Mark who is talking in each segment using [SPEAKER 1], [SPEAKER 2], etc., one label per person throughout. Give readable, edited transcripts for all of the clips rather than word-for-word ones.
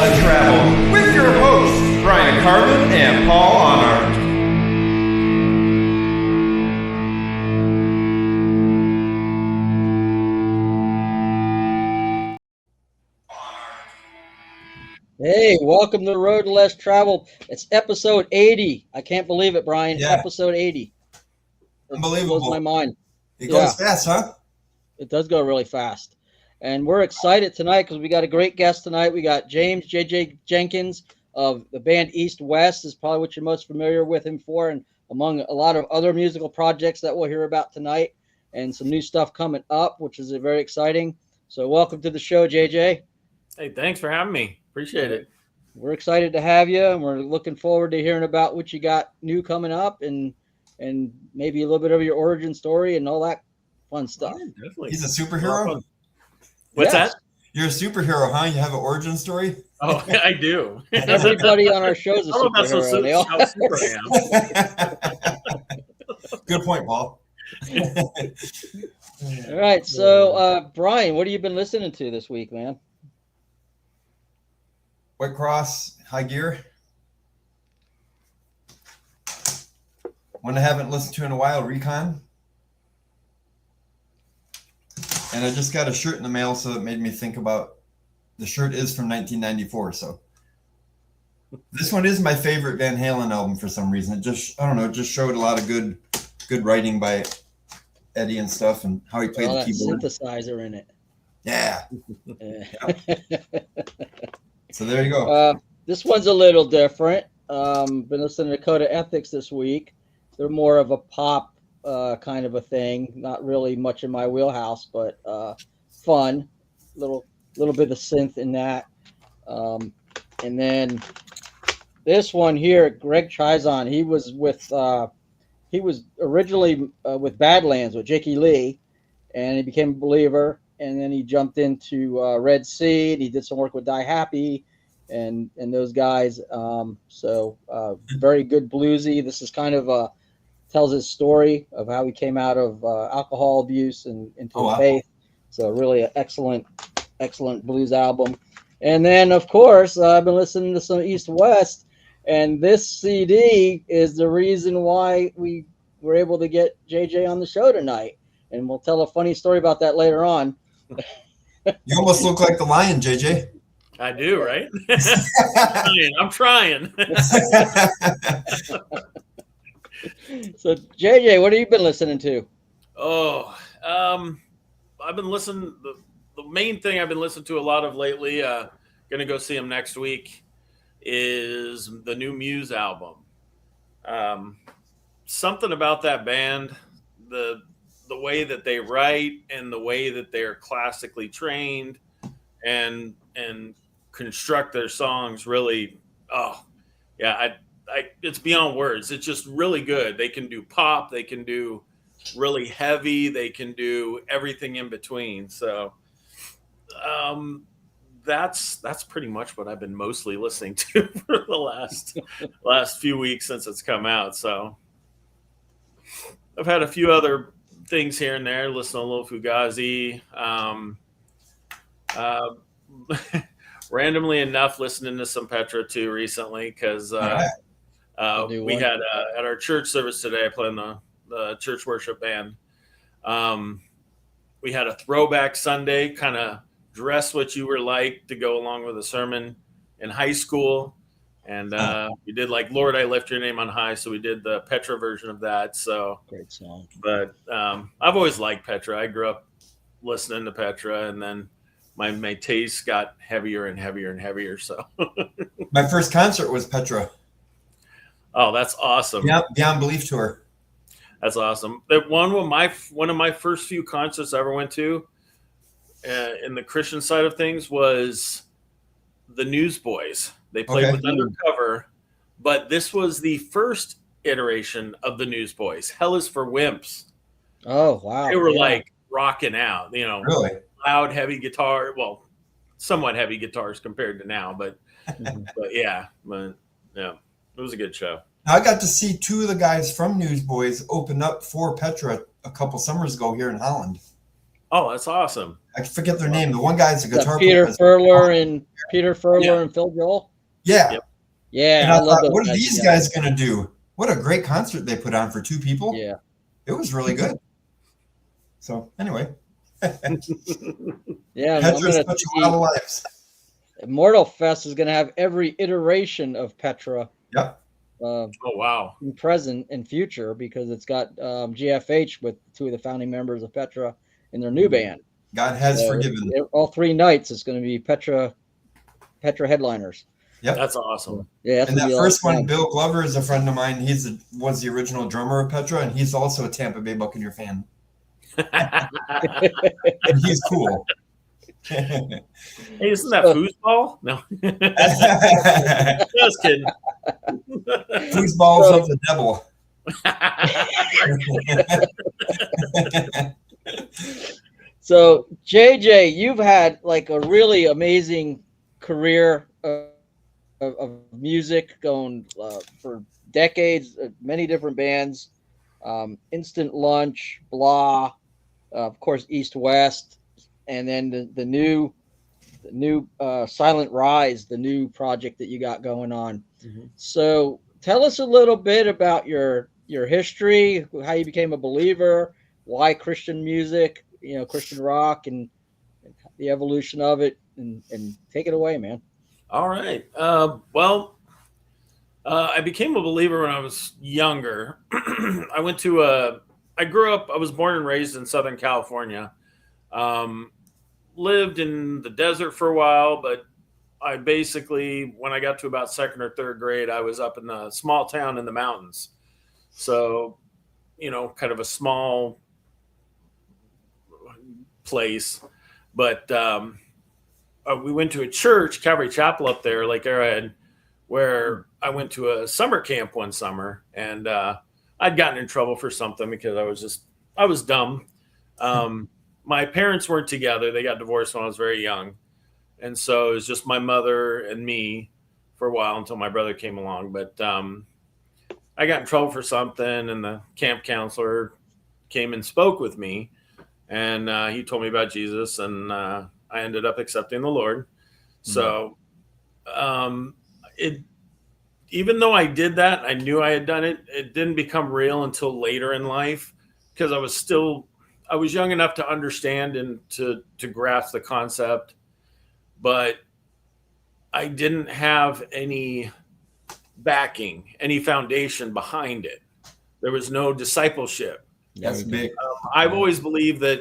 [SPEAKER 1] Less Travel with your hosts, Bryan Carlin and Paul Honor.
[SPEAKER 2] Hey, welcome to the Road to Less Travel. It's episode 80. I can't believe it, Bryan.
[SPEAKER 3] Yeah.
[SPEAKER 2] Episode 80.
[SPEAKER 3] Unbelievable.
[SPEAKER 2] It blows my mind.
[SPEAKER 3] It goes fast, huh?
[SPEAKER 2] It does go really fast. And we're excited tonight because we got a great guest tonight. We got James J.J. Jenkins of the band East West, is probably what you're most familiar with him for, and among a lot of other musical projects that we'll hear about tonight, and some new stuff coming up, which is very exciting. So welcome to the show, JJ.
[SPEAKER 4] Hey, thanks for having me. Appreciate it.
[SPEAKER 2] We're excited to have you, and we're looking forward to hearing about what you got new coming up, and maybe a little bit of your origin story and all that fun stuff.
[SPEAKER 4] Yeah, definitely.
[SPEAKER 3] He's a superhero?
[SPEAKER 4] What's that?
[SPEAKER 3] You're a superhero, huh? You have an origin story?
[SPEAKER 4] Oh, I do.
[SPEAKER 2] Everybody on our show is a superhero. They all...
[SPEAKER 4] how super I am.
[SPEAKER 3] Good point, Paul.
[SPEAKER 2] All right, so Bryan, what have you been listening to this week, man?
[SPEAKER 3] White Cross, High Gear. One I haven't listened to in a while, Recon. And I just got a shirt in the mail, so it made me think about, the shirt is from 1994, so. This one is my favorite Van Halen album for some reason. It just, I don't know, it just showed a lot of good writing by Eddie and stuff, and how he played the keyboard.
[SPEAKER 2] Synthesizer in it.
[SPEAKER 3] Yeah.
[SPEAKER 2] Yeah.
[SPEAKER 3] So there you go.
[SPEAKER 2] This one's a little different. Been listening to Code of Ethics this week. They're more of a pop kind of a thing. Not really much in my wheelhouse, but fun. Little bit of synth in that. And then this one here, Greg Chizon. He was originally with Badlands with Jakey Lee, and he became a believer. And then he jumped into Red Seed. He did some work with Die Happy and those guys. So very good bluesy. This is kind of tells his story of how he came out of alcohol abuse and into faith. So really an excellent blues album. And then, of course, I've been listening to some East West. And this CD is the reason why we were able to get JJ on the show tonight. And we'll tell a funny story about that later on.
[SPEAKER 3] You almost look like the lion, JJ.
[SPEAKER 4] I do, right? I'm trying.
[SPEAKER 2] So, JJ, what have you been listening to?
[SPEAKER 4] Oh, I've been listening. The main thing I've been listening to a lot of lately, gonna go see him next week, is the new Muse album. Something about that band, the way that they write and the way that they're classically trained and construct their songs really, it's beyond words. It's just really good. They can do pop, they can do really heavy, they can do everything in between. So that's pretty much what I've been mostly listening to for the last few weeks since it's come out. So I've had a few other things here and there, listen to a little Fugazi. Randomly enough, listening to some Petra too recently, because we had at our church service today, I play in the church worship band. We had a throwback Sunday, kind of dress what you were like to go along with a sermon in high school. And we did like Lord, I Lift Your Name on High. So we did the Petra version of that. So
[SPEAKER 2] great song.
[SPEAKER 4] But I've always liked Petra. I grew up listening to Petra, and then my taste got heavier and heavier and heavier. So
[SPEAKER 3] my first concert was Petra.
[SPEAKER 4] Oh, that's awesome.
[SPEAKER 3] Yeah, Beyond Belief tour.
[SPEAKER 4] That's awesome. That one of my first few concerts I ever went to in the Christian side of things was the Newsboys. They played with Undercover, but this was the first iteration of the Newsboys. Hell is for Wimps.
[SPEAKER 2] Oh, wow.
[SPEAKER 4] They were like rocking out,
[SPEAKER 3] really
[SPEAKER 4] loud, heavy guitar. Well, somewhat heavy guitars compared to now, but yeah, it was a good show.
[SPEAKER 3] I got to see two of the guys from Newsboys open up for Petra a couple summers ago here in Holland.
[SPEAKER 4] Oh, that's awesome.
[SPEAKER 3] I forget their name. The one guy's a guitar
[SPEAKER 2] Peter
[SPEAKER 3] player.
[SPEAKER 2] Furler and
[SPEAKER 4] Yeah.
[SPEAKER 2] and Phil Joel.
[SPEAKER 3] Yeah.
[SPEAKER 4] Yep.
[SPEAKER 2] Yeah,
[SPEAKER 3] And I
[SPEAKER 2] love
[SPEAKER 3] thought,
[SPEAKER 2] those
[SPEAKER 3] what are
[SPEAKER 2] guys
[SPEAKER 3] these
[SPEAKER 2] together.
[SPEAKER 3] guys going to do? What a great concert they put on for 2 people.
[SPEAKER 2] Yeah.
[SPEAKER 3] It was really good. So anyway,
[SPEAKER 2] Yeah, I'm
[SPEAKER 3] Petra's
[SPEAKER 2] gonna
[SPEAKER 3] touched
[SPEAKER 2] see
[SPEAKER 3] a lot of lives.
[SPEAKER 2] Immortal Fest is gonna have every iteration of Petra.
[SPEAKER 3] Yep.
[SPEAKER 4] Oh, wow.
[SPEAKER 2] In present and future, because it's got GFH with 2 of the founding members of Petra in their new band.
[SPEAKER 3] God has forgiven.
[SPEAKER 2] All 3 nights it's going to be Petra headliners.
[SPEAKER 3] Yep.
[SPEAKER 4] That's awesome.
[SPEAKER 2] Yeah, that's
[SPEAKER 3] And
[SPEAKER 2] gonna
[SPEAKER 3] that
[SPEAKER 2] be
[SPEAKER 3] first
[SPEAKER 2] a lot of
[SPEAKER 3] one, Bill Glover is a friend of mine. Was the original drummer of Petra, and he's also a Tampa Bay Buccaneer fan. And he's cool.
[SPEAKER 4] Hey, isn't that foosball? No. Just kidding.
[SPEAKER 3] Foosball's of the devil.
[SPEAKER 2] So, JJ, you've had like a really amazing career of music going for decades, many different bands, Instant Lunch, Blah, of course, East West, and then the new Silent Rise, the new project that you got going on.
[SPEAKER 4] Mhm.
[SPEAKER 2] So tell us a little bit about your history, how you became a believer, why Christian music, Christian rock, and the evolution of it, and take it away, man.
[SPEAKER 4] All right. I became a believer when I was younger. I was born and raised in Southern California. Lived in the desert for a while, but I basically, when I got to about 2nd or 3rd grade, I was up in a small town in the mountains. So, kind of a small place. But we went to a church, Calvary Chapel up there, Lake Arrowhead, where I went to a summer camp one summer, and I'd gotten in trouble for something because I was dumb. My parents weren't together. They got divorced when I was very young. And so it was just my mother and me for a while until my brother came along. But I got in trouble for something, and the camp counselor came and spoke with me. And he told me about Jesus, and I ended up accepting the Lord. So even though I did that, I knew I had done it. It didn't become real until later in life, because I was young enough to understand and to grasp the concept, but I didn't have any backing, any foundation behind it. There was no discipleship.
[SPEAKER 3] That's big.
[SPEAKER 4] I've always believed that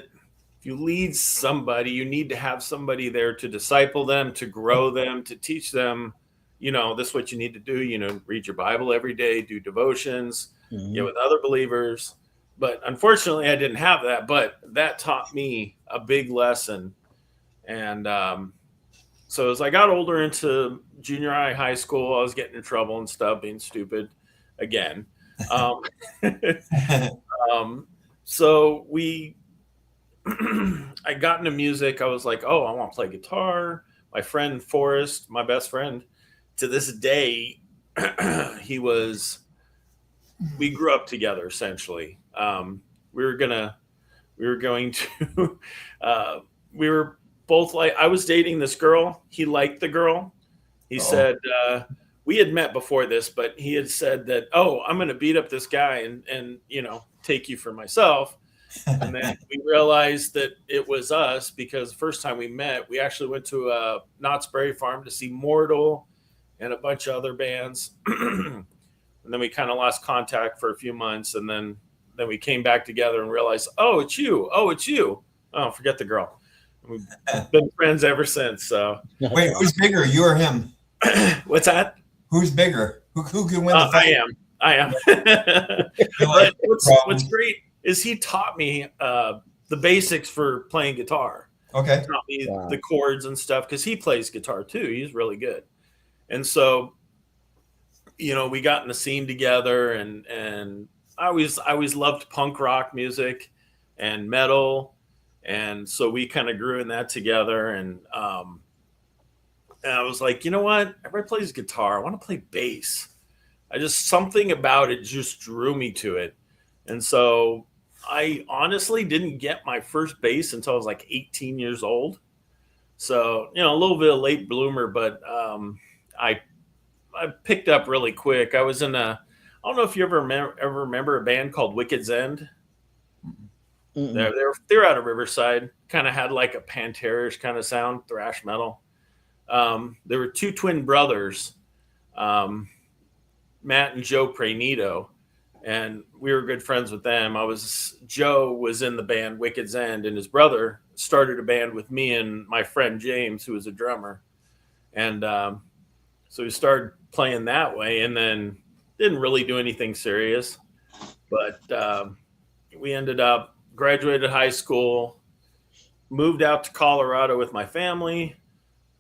[SPEAKER 4] if you lead somebody, you need to have somebody there to disciple them, to grow them, to teach them, this is what you need to do, read your Bible every day, do devotions, with other believers. But unfortunately, I didn't have that. But that taught me a big lesson. And so as I got older into junior high, high school, I was getting in trouble and stuff, being stupid again. So I got into music. I was like, oh, I want to play guitar. My friend Forrest, my best friend, to this day, we grew up together essentially. We were both like, I was dating this girl. He liked the girl. He said, we had met before this, but he had said that, oh, I'm going to beat up this guy and take you for myself. And then we realized that it was us, because the first time we met, we actually went to a Knott's Berry Farm to see Mortal and a bunch of other bands. And then we kind of lost contact for a few months. And then we came back together and realized, oh, it's you. Oh, it's you. Oh, forget the girl. We've been friends ever since. So
[SPEAKER 3] wait, who's bigger, you or him?
[SPEAKER 4] What's that?
[SPEAKER 3] Who's bigger? Who can win the fight?
[SPEAKER 4] I am. But what's great is he taught me the basics for playing guitar.
[SPEAKER 3] Okay.
[SPEAKER 4] He taught me the chords and stuff, because he plays guitar too. He's really good. And so, we got in the scene together, and I always loved punk rock music and metal. And so we kind of grew in that together. And I was like, you know what? Everybody plays guitar. I want to play bass. Something about it just drew me to it. And so I honestly didn't get my first bass until I was like 18 years old. So, a little bit of late bloomer, but I I picked up really quick. I was in I don't know if you ever remember a band called Wicked's End.
[SPEAKER 2] Mm-mm.
[SPEAKER 4] They're out of Riverside. Kind of had like a Pantera-ish kind of sound, thrash metal. There were two twin brothers, um, Matt and Joe Pranito, and we were good friends with them. Joe was in the band Wicked's End, and his brother started a band with me and my friend James, who was a drummer, and so we started playing that way, and then didn't really do anything serious, but we ended up graduated high school, moved out to Colorado with my family.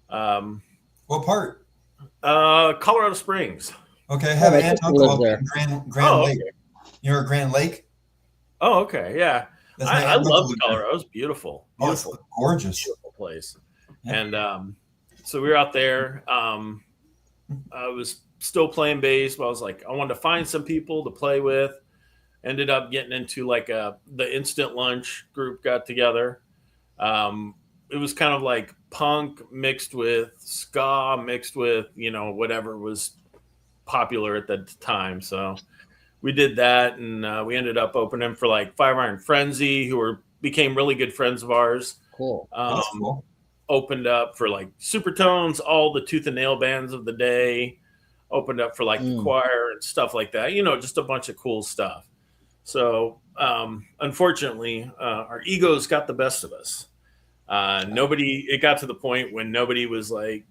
[SPEAKER 3] What part?
[SPEAKER 4] Colorado Springs.
[SPEAKER 3] Okay, I have
[SPEAKER 2] my
[SPEAKER 3] an aunt
[SPEAKER 2] sister
[SPEAKER 3] and uncle
[SPEAKER 2] lives
[SPEAKER 3] up
[SPEAKER 2] there.
[SPEAKER 3] in Grand
[SPEAKER 4] Oh,
[SPEAKER 3] Lake.
[SPEAKER 4] okay.
[SPEAKER 3] You know Grand Lake?
[SPEAKER 4] Oh, okay, yeah.
[SPEAKER 3] That's my
[SPEAKER 4] I
[SPEAKER 3] aunt and uncle
[SPEAKER 4] love
[SPEAKER 3] live there.
[SPEAKER 4] Colorado. It's beautiful,
[SPEAKER 3] Oh, it's
[SPEAKER 4] beautiful,
[SPEAKER 3] gorgeous.
[SPEAKER 4] beautiful place.
[SPEAKER 3] Yeah.
[SPEAKER 4] And so we were out there. I was still playing bass, but I was like, I wanted to find some people to play with. Ended up getting into like the Instant Lunch group got together. It was kind of like punk mixed with ska, mixed with, whatever was popular at the time. So we did that, and we ended up opening for like Five Iron Frenzy, who became really good friends of ours.
[SPEAKER 2] Cool.
[SPEAKER 3] That's cool.
[SPEAKER 4] Opened up for like Supertones, all the Tooth and Nail bands of the day. Opened up for like the Choir and stuff like that. Just a bunch of cool stuff. So unfortunately, our egos got the best of us. It got to the point when nobody was like,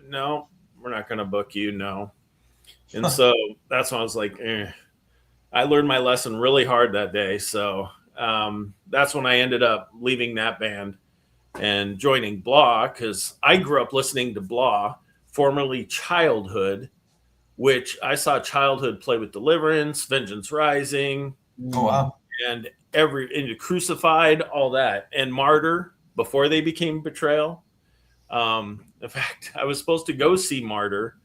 [SPEAKER 4] no, we're not going to book you. No. And so that's when I was like, I learned my lesson really hard that day. So that's when I ended up leaving that band and joining Blah, because I grew up listening to Blah, formerly Childhood, which I saw Childhood play with Deliverance, Vengeance Rising,
[SPEAKER 3] Oh, wow.
[SPEAKER 4] and into Crucified, all that, and Martyr before they became Betrayal. In fact, I was supposed to go see Martyr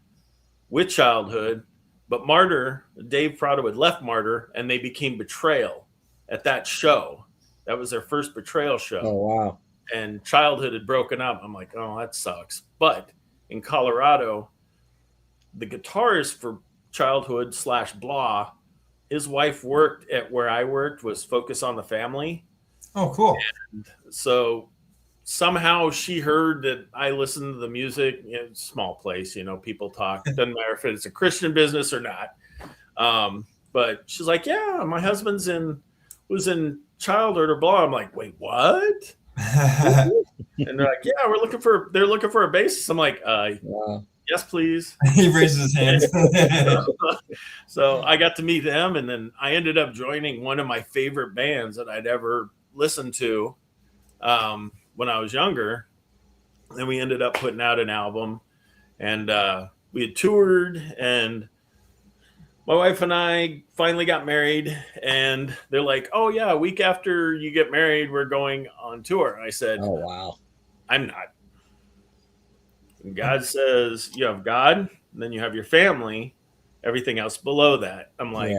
[SPEAKER 4] with Childhood, but Martyr, Dave Prado had left Martyr, and they became Betrayal at that show. That was their first Betrayal show.
[SPEAKER 2] Oh, wow.
[SPEAKER 4] And Childhood had broken up. I'm like, oh, that sucks. But in Colorado, the guitarist for Childhood / Blah, his wife worked at where I worked, was Focus on the Family.
[SPEAKER 3] Oh, cool.
[SPEAKER 4] And so somehow she heard that I listened to the music. Small place, people talk. Doesn't matter if it's a Christian business or not. But she's like, yeah, my husband's was in Childhood or Blah. I'm like, wait, what? And they're like, yeah, they're looking for a bassist. I'm like,
[SPEAKER 2] Wow.
[SPEAKER 4] yes, please.
[SPEAKER 3] He raises his hands.
[SPEAKER 4] So I got to meet them, and then I ended up joining one of my favorite bands that I'd ever listened to when I was younger. Then we ended up putting out an album, and we had toured, and my wife and I finally got married, and they're like, oh yeah, a week after you get married, we're going on tour. I said,
[SPEAKER 2] Oh, wow.
[SPEAKER 4] I'm not. And God says you have God, and then you have your family, everything else below that. I'm like,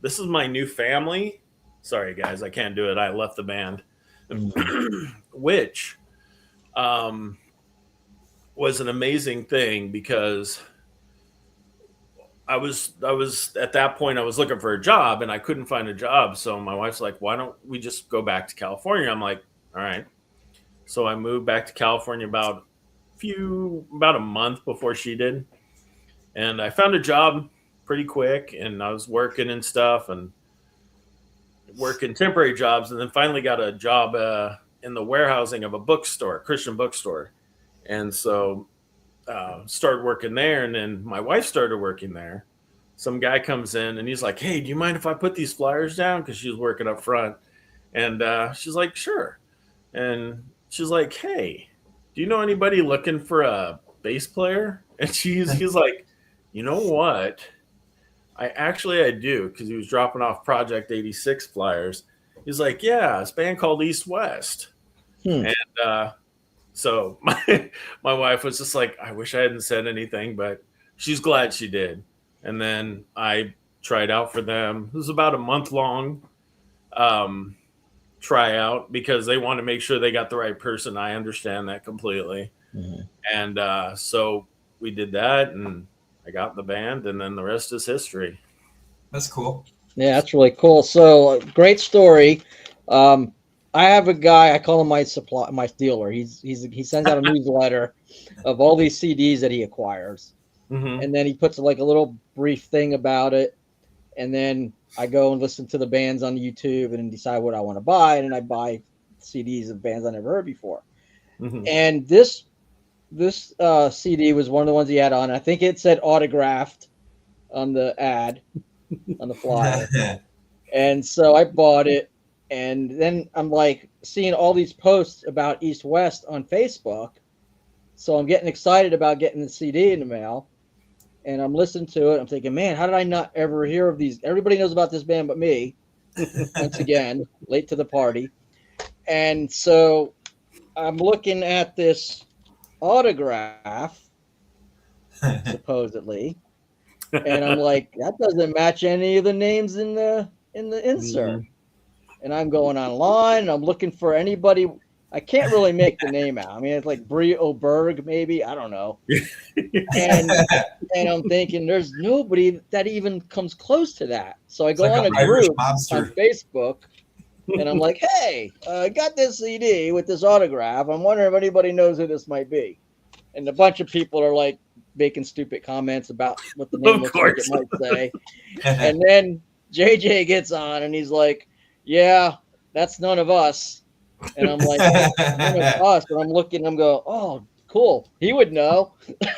[SPEAKER 4] This is my new family. Sorry, guys, I can't do it. I left the band, which was an amazing thing, because I was at that point, I was looking for a job and I couldn't find a job. So my wife's like, why don't we just go back to California? I'm like, all right. So I moved back to California about a month before she did. And I found a job pretty quick, and I was working and stuff and working temporary jobs, and then finally got a job in the warehousing of a bookstore, Christian bookstore. And so started working there, and then my wife started working there. Some guy comes in and he's like, hey, do you mind if I put these flyers down? Because she was working up front. And she's like, sure. And she's like, hey, do you know anybody looking for a bass player? And he's like, you know what? I do, because he was dropping off Project 86 flyers. He's like, yeah, this band called East West. And so my wife was just like, I wish I hadn't said anything, but she's glad she did. And then I tried out for them. It was about a month long. tryout because they want to make sure they got the right person. I understand that completely.
[SPEAKER 2] Mhm.
[SPEAKER 4] And so we did that, and I got in the band, and then the rest is history.
[SPEAKER 3] That's cool.
[SPEAKER 2] Yeah, that's really cool. So great story. I have a guy. I call him my dealer. He sends out a newsletter of all these CDs that he acquires,
[SPEAKER 4] Mm-hmm.
[SPEAKER 2] and then he puts like a little brief thing about it, and then I go and listen to the bands on YouTube and decide what I want to buy, and then I buy CDs of bands I never heard before.
[SPEAKER 4] Mm-hmm.
[SPEAKER 2] And this CD was one of the ones he had on. I think it said autographed on the ad on the flyer. And so I bought it, and then I'm like seeing all these posts about East West on Facebook. So I'm getting excited about getting the CD in the mail, and I'm listening to it. I'm thinking, man, how did I not ever hear of these? Everybody knows about this band but me. Once again, late to the party. And so I'm looking at this autograph, supposedly, and I'm like, that doesn't match any of the names in the insert. And I'm going online and I'm looking for anybody. I can't really make the name out. I mean, it's like Brie Oberg, maybe. I don't know. And I'm thinking there's nobody that even comes close to that. So I go
[SPEAKER 3] like
[SPEAKER 2] on
[SPEAKER 3] an
[SPEAKER 2] a
[SPEAKER 3] Irish
[SPEAKER 2] group
[SPEAKER 3] mobster.
[SPEAKER 2] on Facebook, and I'm like, hey, I got this CD with this autograph. I'm wondering if anybody knows who this might be. And a bunch of people are like making stupid comments about what the name
[SPEAKER 4] Of
[SPEAKER 2] looks like it
[SPEAKER 4] course.
[SPEAKER 2] might say. And then JJ gets on and he's like, yeah, that's none of us. And I'm like, none of us. And I'm looking, I'm going, oh, cool. He would know.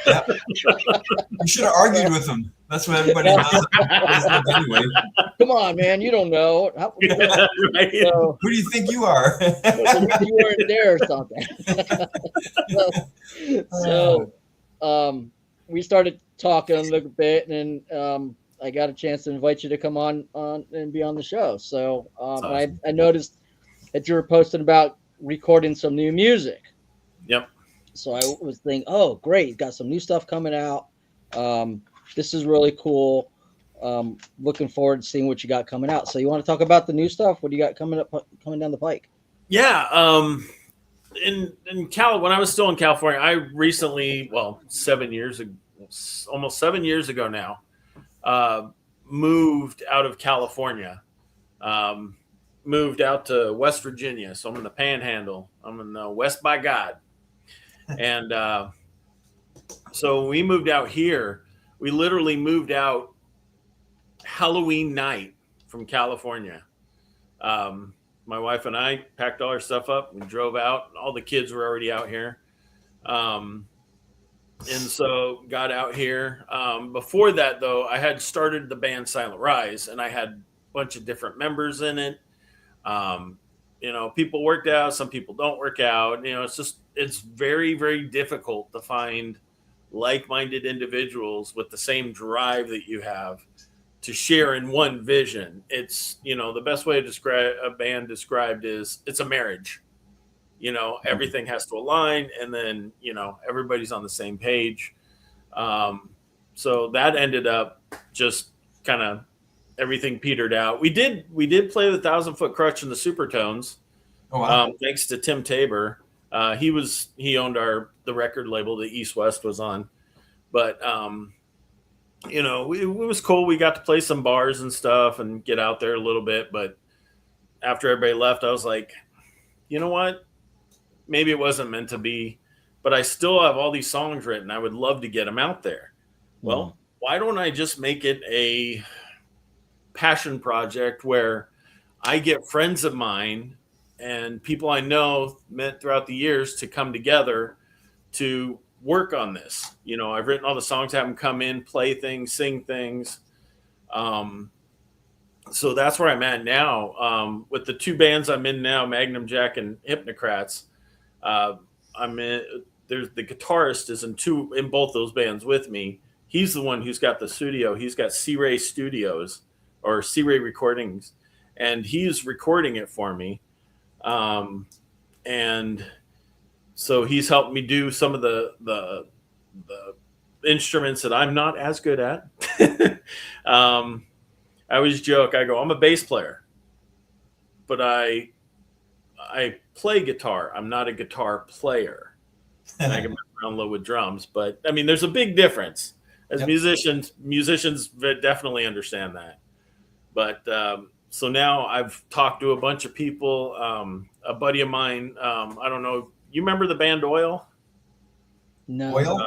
[SPEAKER 3] Yeah. You should have argued with him. That's what everybody knows anyway.
[SPEAKER 2] Come on, man. You don't know.
[SPEAKER 4] Right.
[SPEAKER 2] So,
[SPEAKER 3] Who do you think you are?
[SPEAKER 2] you weren't there or something. so we started talking a little bit, and I got a chance to invite you to come on and be on the show. So
[SPEAKER 3] awesome.
[SPEAKER 2] I noticed that you were posting about recording some new music.
[SPEAKER 4] Yep.
[SPEAKER 2] So I was thinking, oh, great, got some new stuff coming out. This is really cool. Looking forward to seeing what you got coming out. So you want to talk about the new stuff? What do you got coming down the pike?
[SPEAKER 4] Yeah. In when I was still in California, I recently, almost 7 years ago now, moved out of California. Moved out to West Virginia. So I'm in the Panhandle. I'm in the West by God. And so we moved out here. We literally moved out Halloween night from California. My wife and I packed all our stuff up. We drove out. All the kids were already out here. And so got out here. Before that, though, I had started the band Silent Rise, and I had a bunch of different members in it. People worked out, some people don't work out. It's very, very difficult to find like-minded individuals with the same drive that you have to share in one vision. It's, the best way to describe a band described is it's a marriage. Everything has to align, and then, everybody's on the same page. So that ended up just kind of everything petered out. We did play the 1,000-Foot Crutch in the Supertones.
[SPEAKER 3] Oh, wow.
[SPEAKER 4] Thanks to Tim Tabor. He owned the record label that East West was on. But it was cool. We got to play some bars and stuff and get out there a little bit. But after everybody left, I was like, you know what? Maybe it wasn't meant to be, but I still have all these songs written. I would love to get them out there. Well, why don't I just make it a passion project where I get friends of mine and people I know met throughout the years to come together to work on this. I've written all the songs, have them come in, play things, sing things. So that's where I'm at now. With the two bands I'm in now, Magnum Jack and Hypnocrats. There's the guitarist is in both those bands with me. He's the one who's got the studio. He's got C-Ray Studios or C-Ray Recordings, and he's recording it for me. And so he's helped me do some of the instruments that I'm not as good at. I always joke, I go, I'm a bass player. but I play guitar. I'm not a guitar player. And I can mess around low with drums, but I mean, there's a big difference. As musicians definitely understand that. But so now I've talked to a bunch of people. A buddy of mine, I don't know, you remember the band Oil?
[SPEAKER 2] No.
[SPEAKER 3] Oil?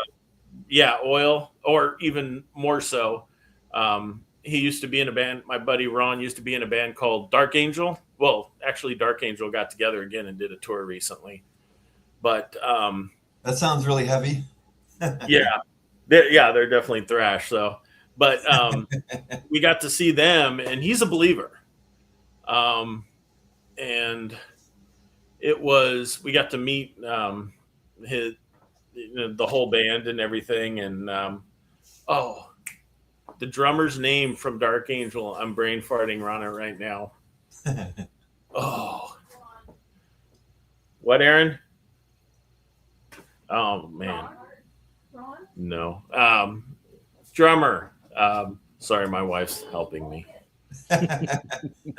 [SPEAKER 4] Yeah, Oil, or even more so. He used to be in a band. My buddy Ron used to be in a band called Dark Angel. Well, actually, Dark Angel got together again and did a tour recently. But
[SPEAKER 3] that sounds really heavy.
[SPEAKER 4] they're definitely thrash. So, but we got to see them, and he's a believer. And we got to meet the whole band and everything, and the drummer's name from Dark Angel. I'm brain farting on it right now. What, Aaron? Oh man, no. Drummer. Sorry, my wife's helping me.
[SPEAKER 3] That's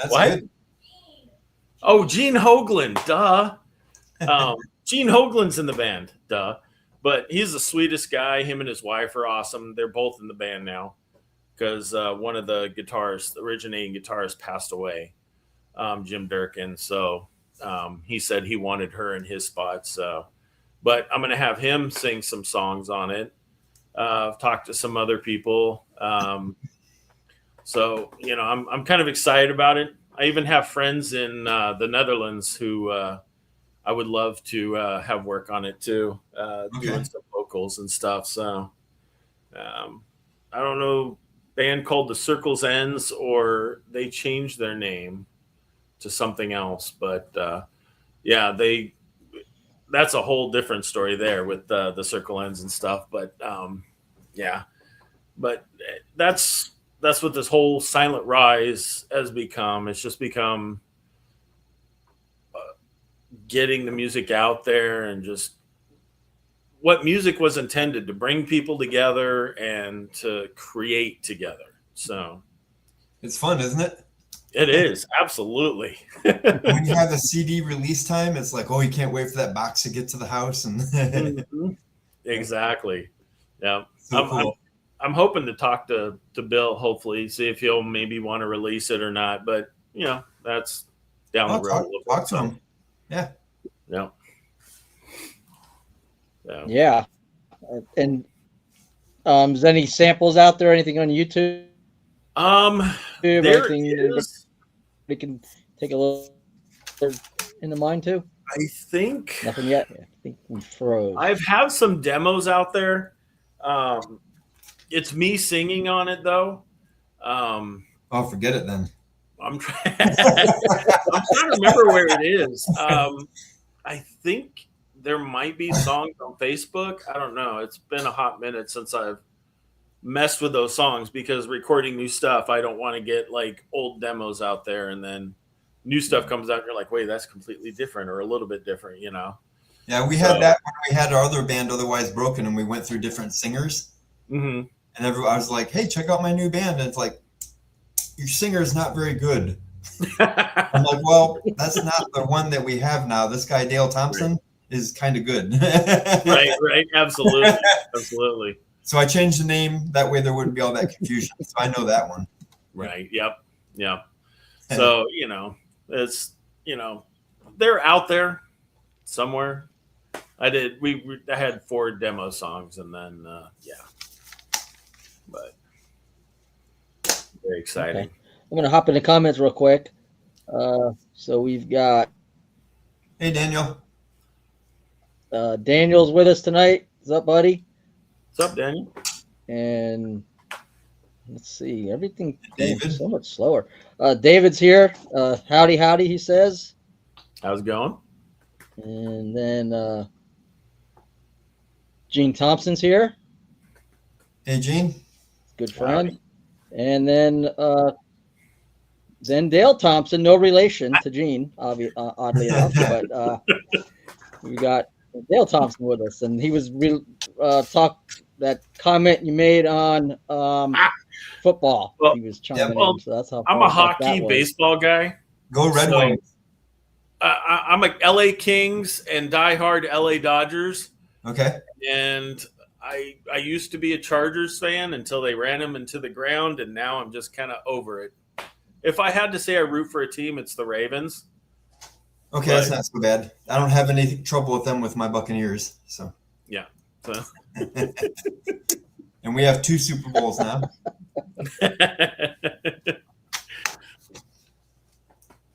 [SPEAKER 4] What?
[SPEAKER 3] Good.
[SPEAKER 4] Oh, Gene Hoglan, duh. Gene Hoglan's in the band, duh. But he's the sweetest guy. Him and his wife are awesome. They're both in the band now because one of the originating guitarists, passed away, Jim Durkin. So he said he wanted her in his spot. So, but I'm going to have him sing some songs on it. I've talked to some other people. So, I'm kind of excited about it. I even have friends in the Netherlands who I would love to have work on it too, doing some vocals and stuff. So I don't know, band called The Circle's Ends, or they changed their name to something else. But that's a whole different story there with the Circle Ends and stuff. But but that's what this whole Silent Rise has become. It's just become getting the music out there and just what music was intended to bring people together and to create together. So
[SPEAKER 3] it's fun, isn't it?
[SPEAKER 4] It is, absolutely.
[SPEAKER 3] When you have the CD release time, it's like, oh, you can't wait for that box to get to the house. And
[SPEAKER 4] Exactly. Yeah.
[SPEAKER 3] So cool.
[SPEAKER 4] I'm hoping to talk to Bill, hopefully, see if he'll maybe want to release it or not. But, that's down the road.
[SPEAKER 3] Talk to him. Yeah.
[SPEAKER 4] Yeah.
[SPEAKER 2] Yeah. And is any samples out there? Anything on YouTube?
[SPEAKER 4] There is.
[SPEAKER 2] We can take a little into mind too.
[SPEAKER 4] I think
[SPEAKER 2] nothing yet. I think we froze.
[SPEAKER 4] I've had some demos out there. It's me singing on it though.
[SPEAKER 3] Oh, forget it then.
[SPEAKER 4] I'm trying to remember where it is. I think there might be songs on Facebook. I don't know. It's been a hot minute since I've messed with those songs because recording new stuff, I don't want to get like old demos out there and then new stuff comes out and you're like, wait, that's completely different or a little bit different,
[SPEAKER 3] Yeah, we had that when we had our other band, Otherwise Broken, and we went through different singers.
[SPEAKER 4] Mm-hmm.
[SPEAKER 3] And I was like, hey, check out my new band. And it's like, your singer is not very good. I'm like, well, that's not the one that we have now. This guy, Dale Thompson, is kind of good.
[SPEAKER 4] Right. Absolutely.
[SPEAKER 3] So I changed the name. That way there wouldn't be all that confusion. So I know that one.
[SPEAKER 4] Right. Yep. So, it's, they're out there somewhere. I had 4 demo songs and then, but very exciting.
[SPEAKER 2] Okay. I'm going to hop in the comments real quick. So we've got
[SPEAKER 3] Hey, Daniel.
[SPEAKER 2] Daniel's with us tonight. What's up, buddy?
[SPEAKER 4] What's up, Daniel?
[SPEAKER 2] And let's see, everything
[SPEAKER 3] David.
[SPEAKER 2] so much slower. David's here. Howdy, he says.
[SPEAKER 4] How's it going?
[SPEAKER 2] And then Gene Thompson's here.
[SPEAKER 3] Hey, Gene.
[SPEAKER 2] Good friend. And then Dale Thompson, no relation to Gene, oddly enough, but we got Dale Thompson with us, and he was that comment you made on football.
[SPEAKER 3] Well,
[SPEAKER 2] he was chiming in, so that's how
[SPEAKER 4] I'm a hockey baseball guy.
[SPEAKER 3] Go Red Wings.
[SPEAKER 4] I'm a LA Kings and diehard LA Dodgers,
[SPEAKER 3] Okay.
[SPEAKER 4] and I used to be a Chargers fan until they ran him into the ground, and now I'm just kind of over it. If I had to say I root for a team, it's the Ravens.
[SPEAKER 3] Okay, that's not so bad. I don't have any trouble with them with my Buccaneers. So
[SPEAKER 4] Yeah. So.
[SPEAKER 3] And we have 2 Super Bowls now.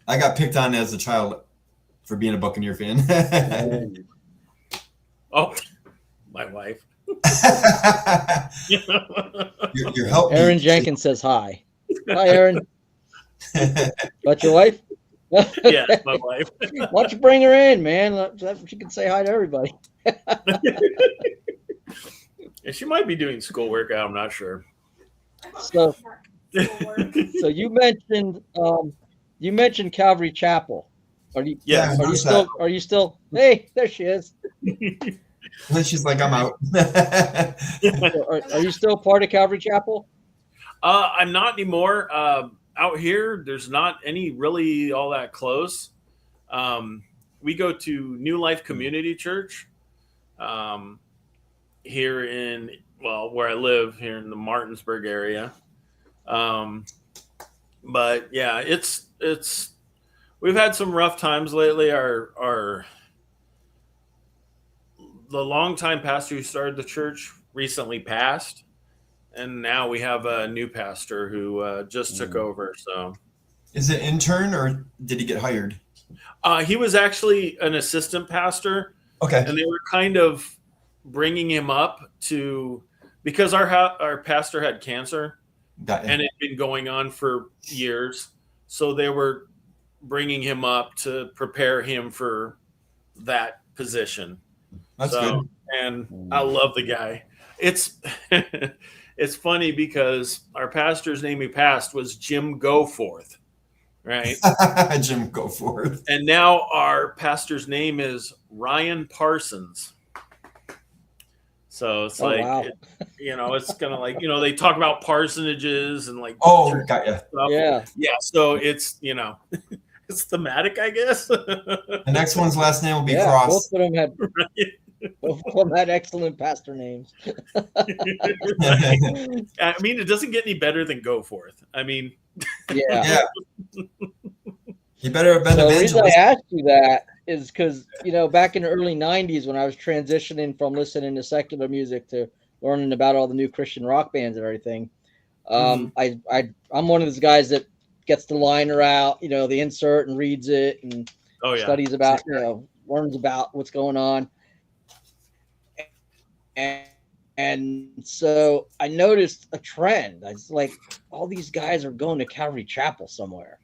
[SPEAKER 3] I got picked on as a child for being a Buccaneer fan.
[SPEAKER 4] Oh, my wife.
[SPEAKER 3] You're helping.
[SPEAKER 2] Aaron Jenkins says hi. Hi, Aaron. But your wife?
[SPEAKER 4] Yeah, my wife.
[SPEAKER 2] Why don't you bring her in, man? She can say hi to everybody.
[SPEAKER 4] And she might be doing schoolwork. I'm not sure.
[SPEAKER 2] So you mentioned Calvary Chapel. Are you?
[SPEAKER 4] Yeah.
[SPEAKER 2] Are you still? Hey, there she is.
[SPEAKER 3] And she's like, I'm out.
[SPEAKER 2] Are you still part of Calvary Chapel?
[SPEAKER 4] I'm not anymore. Out here, there's not any really all that close. We go to New Life Community Church here in, where I live here in the Martinsburg area. But yeah, it's we've had some rough times lately. The longtime pastor who started the church recently passed, and now we have a new pastor who just took over. So,
[SPEAKER 3] Is it intern or did he get hired?
[SPEAKER 4] He was actually an assistant pastor.
[SPEAKER 3] Okay.
[SPEAKER 4] And they were kind of bringing him up because our pastor had cancer, and it had been going on for years. So they were bringing him up to prepare him for that position.
[SPEAKER 3] That's good.
[SPEAKER 4] And I love the guy. It's it's funny because our pastor's name he passed was Jim Goforth, right?
[SPEAKER 3] Jim Goforth.
[SPEAKER 4] And now our pastor's name is Ryan Parsons. So it's
[SPEAKER 2] wow.
[SPEAKER 4] It's kind of like, they talk about parsonages and like.
[SPEAKER 3] Oh, got you.
[SPEAKER 4] Stuff.
[SPEAKER 2] Yeah.
[SPEAKER 4] Yeah. So it's, it's thematic, I guess.
[SPEAKER 3] The next one's last name will be Cross.
[SPEAKER 2] Both of them had excellent pastor names.
[SPEAKER 4] I mean, it doesn't get any better than Goforth. I mean,
[SPEAKER 2] yeah.
[SPEAKER 3] You better have been
[SPEAKER 2] the
[SPEAKER 3] evangelist.
[SPEAKER 2] reason I asked you that is because, back in the early 90s when I was transitioning from listening to secular music to learning about all the new Christian rock bands and everything, I'm one of those guys that gets the liner out, the insert and reads it and studies about, learns about what's going on. And so I noticed a trend. I was like, all these guys are going to Calvary Chapel somewhere.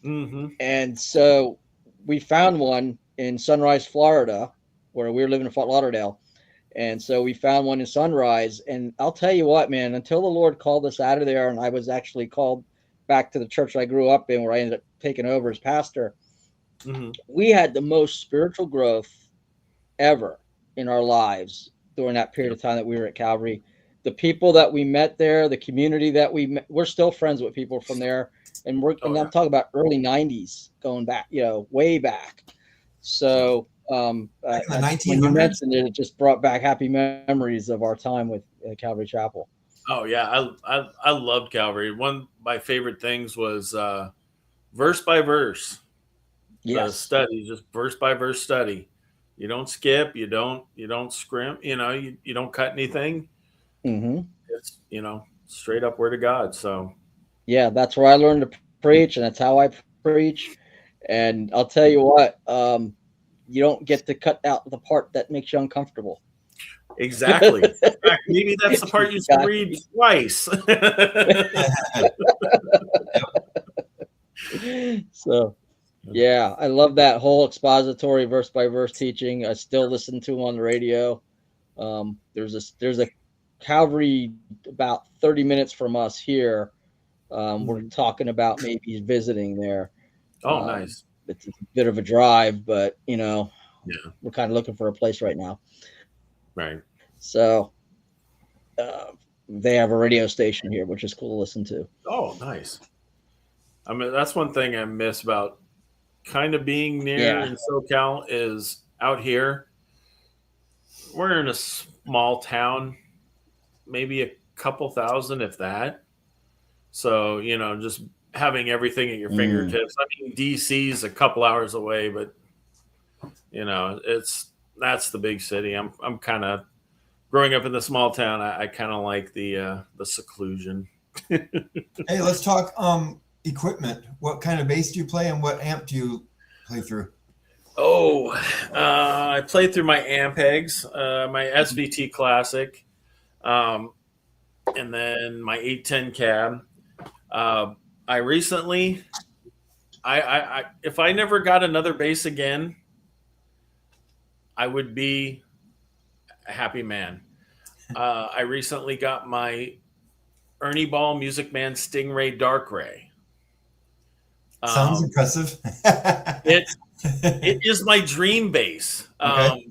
[SPEAKER 4] Mm-hmm.
[SPEAKER 2] And so we found one in Sunrise, Florida, where we were living in Fort Lauderdale. And so we found one in Sunrise. And I'll tell you what, man, until the Lord called us out of there and I was actually called back to the church I grew up in where I ended up taking over as pastor, we had the most spiritual growth ever in our lives during that period of time that we were at Calvary. The people that we met there, the community that we met, we're still friends with people from there. And I'm talking about early 90s going back, way back. So when you mentioned it, it just brought back happy memories of our time with Calvary Chapel.
[SPEAKER 4] Oh yeah. I loved Calvary. One of my favorite things was verse by verse.
[SPEAKER 2] Yes.
[SPEAKER 4] Study, just verse by verse study. You don't skip, you don't scrimp, you don't cut anything.
[SPEAKER 2] Mm-hmm.
[SPEAKER 4] It's, straight up word of God. So
[SPEAKER 2] yeah, that's where I learned to preach, and that's how I preach. And I'll tell you what, you don't get to cut out the part that makes you uncomfortable.
[SPEAKER 4] Exactly. Maybe that's the part you should read twice.
[SPEAKER 2] So, yeah, I love that whole expository verse by verse teaching. I still listen to them on the radio. There's a Calvary about 30 minutes from us here. We're talking about maybe visiting there.
[SPEAKER 4] Oh, nice.
[SPEAKER 2] It's a bit of a drive, but we're kind of looking for a place right now.
[SPEAKER 4] Right.
[SPEAKER 2] So they have a radio station here, which is cool to listen to.
[SPEAKER 4] Oh, nice. I mean, that's one thing I miss about kind of being near in SoCal is out here. We're in a small town, maybe a couple thousand, if that. So, you know, just having everything at your fingertips. I mean, DC's a couple hours away, but you know, that's the big city. I'm kind of growing up in the small town. I kind of like the seclusion.
[SPEAKER 3] Hey, let's talk equipment. What kind of bass do you play, and what amp do you play through?
[SPEAKER 4] Oh, I played through my Ampegs, my SVT Classic, and then my 810 cab. I recently, I if I never got another bass again, I would be a happy man. I recently got my Ernie Ball Music Man Stingray Dark Ray.
[SPEAKER 3] Sounds impressive.
[SPEAKER 4] It is my dream bass.
[SPEAKER 3] Okay.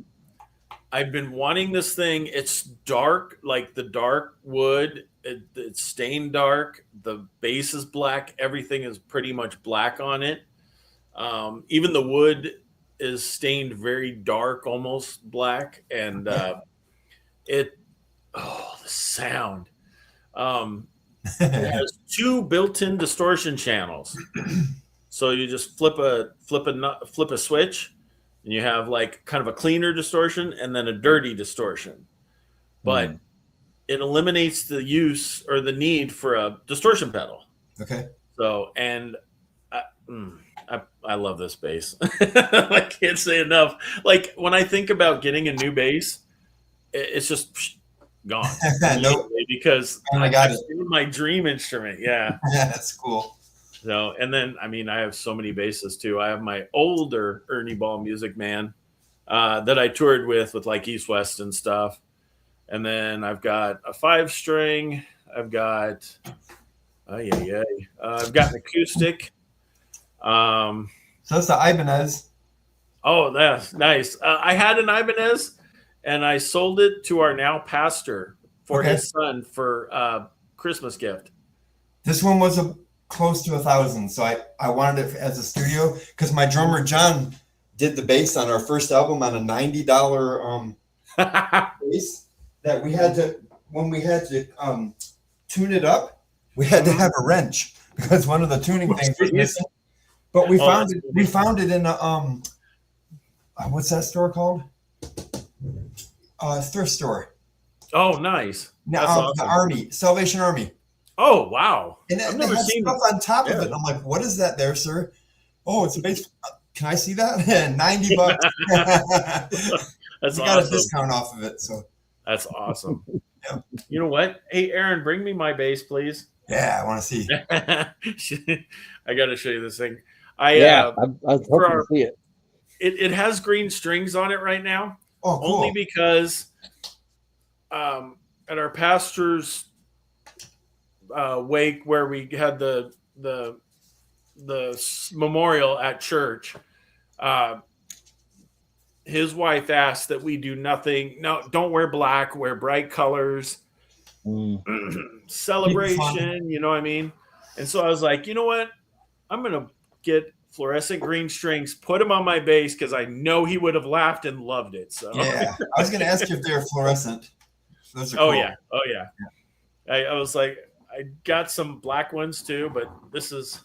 [SPEAKER 4] I've been wanting this thing. It's dark, like the dark wood. It's stained dark. The base is black. Everything is pretty much black on it. Even the wood is stained very dark, almost black. And the sound. It has 2 built-in distortion channels. So you just flip a switch, and you have like kind of a cleaner distortion and then a dirty distortion. But it eliminates the use or the need for a distortion pedal.
[SPEAKER 3] Okay.
[SPEAKER 4] So, and I love this bass. I can't say enough. Like when I think about getting a new bass, it's just gone.
[SPEAKER 3] Nope.
[SPEAKER 4] Because
[SPEAKER 3] I got it.
[SPEAKER 4] My dream instrument. Yeah.
[SPEAKER 3] Yeah, that's cool.
[SPEAKER 4] So, and then, I mean, I have so many basses too. I have my older Ernie Ball Music Man that I toured with like East West and stuff. And then I've got a 5-string. I've got, I've got an acoustic.
[SPEAKER 3] So that's the Ibanez.
[SPEAKER 4] Oh, that's nice. I had an Ibanez, and I sold it to our now pastor for his son for Christmas gift.
[SPEAKER 3] This one was close to 1,000, so I wanted it as a studio because my drummer John did the bass on our first album on a $90 bass that we had to tune it up. We had to have a wrench because one of the tuning things was missing. But we found it in a what's that store called? Thrift store.
[SPEAKER 4] Oh, nice.
[SPEAKER 3] Now awesome. The Army, Salvation Army.
[SPEAKER 4] Oh, wow.
[SPEAKER 3] And I've never seen stuff on top of it. And I'm like, what is that there, sir? Oh, it's a bass. Can I see that? $90.
[SPEAKER 4] That's
[SPEAKER 3] we
[SPEAKER 4] awesome.
[SPEAKER 3] got a discount off of it. So
[SPEAKER 4] that's awesome.
[SPEAKER 3] Yeah.
[SPEAKER 4] You know what? Hey, Aaron, bring me my bass, please.
[SPEAKER 3] Yeah, I want to see.
[SPEAKER 4] I got to show you this thing.
[SPEAKER 2] I was hoping to see it.
[SPEAKER 4] It has green strings on it right now.
[SPEAKER 3] Oh, cool.
[SPEAKER 4] Only because at our pastor's wake where we had the memorial at church, his wife asked that we do nothing. No, don't wear black, wear bright colors. Celebration, you know what I mean? And so I was like, you know what? I'm going to get fluorescent green strings, put them on my bass because I know he would have laughed and loved it. So
[SPEAKER 3] yeah, I was going to ask you if they're fluorescent. Those are cool.
[SPEAKER 4] Oh yeah. I was like, I got some black ones too, but this is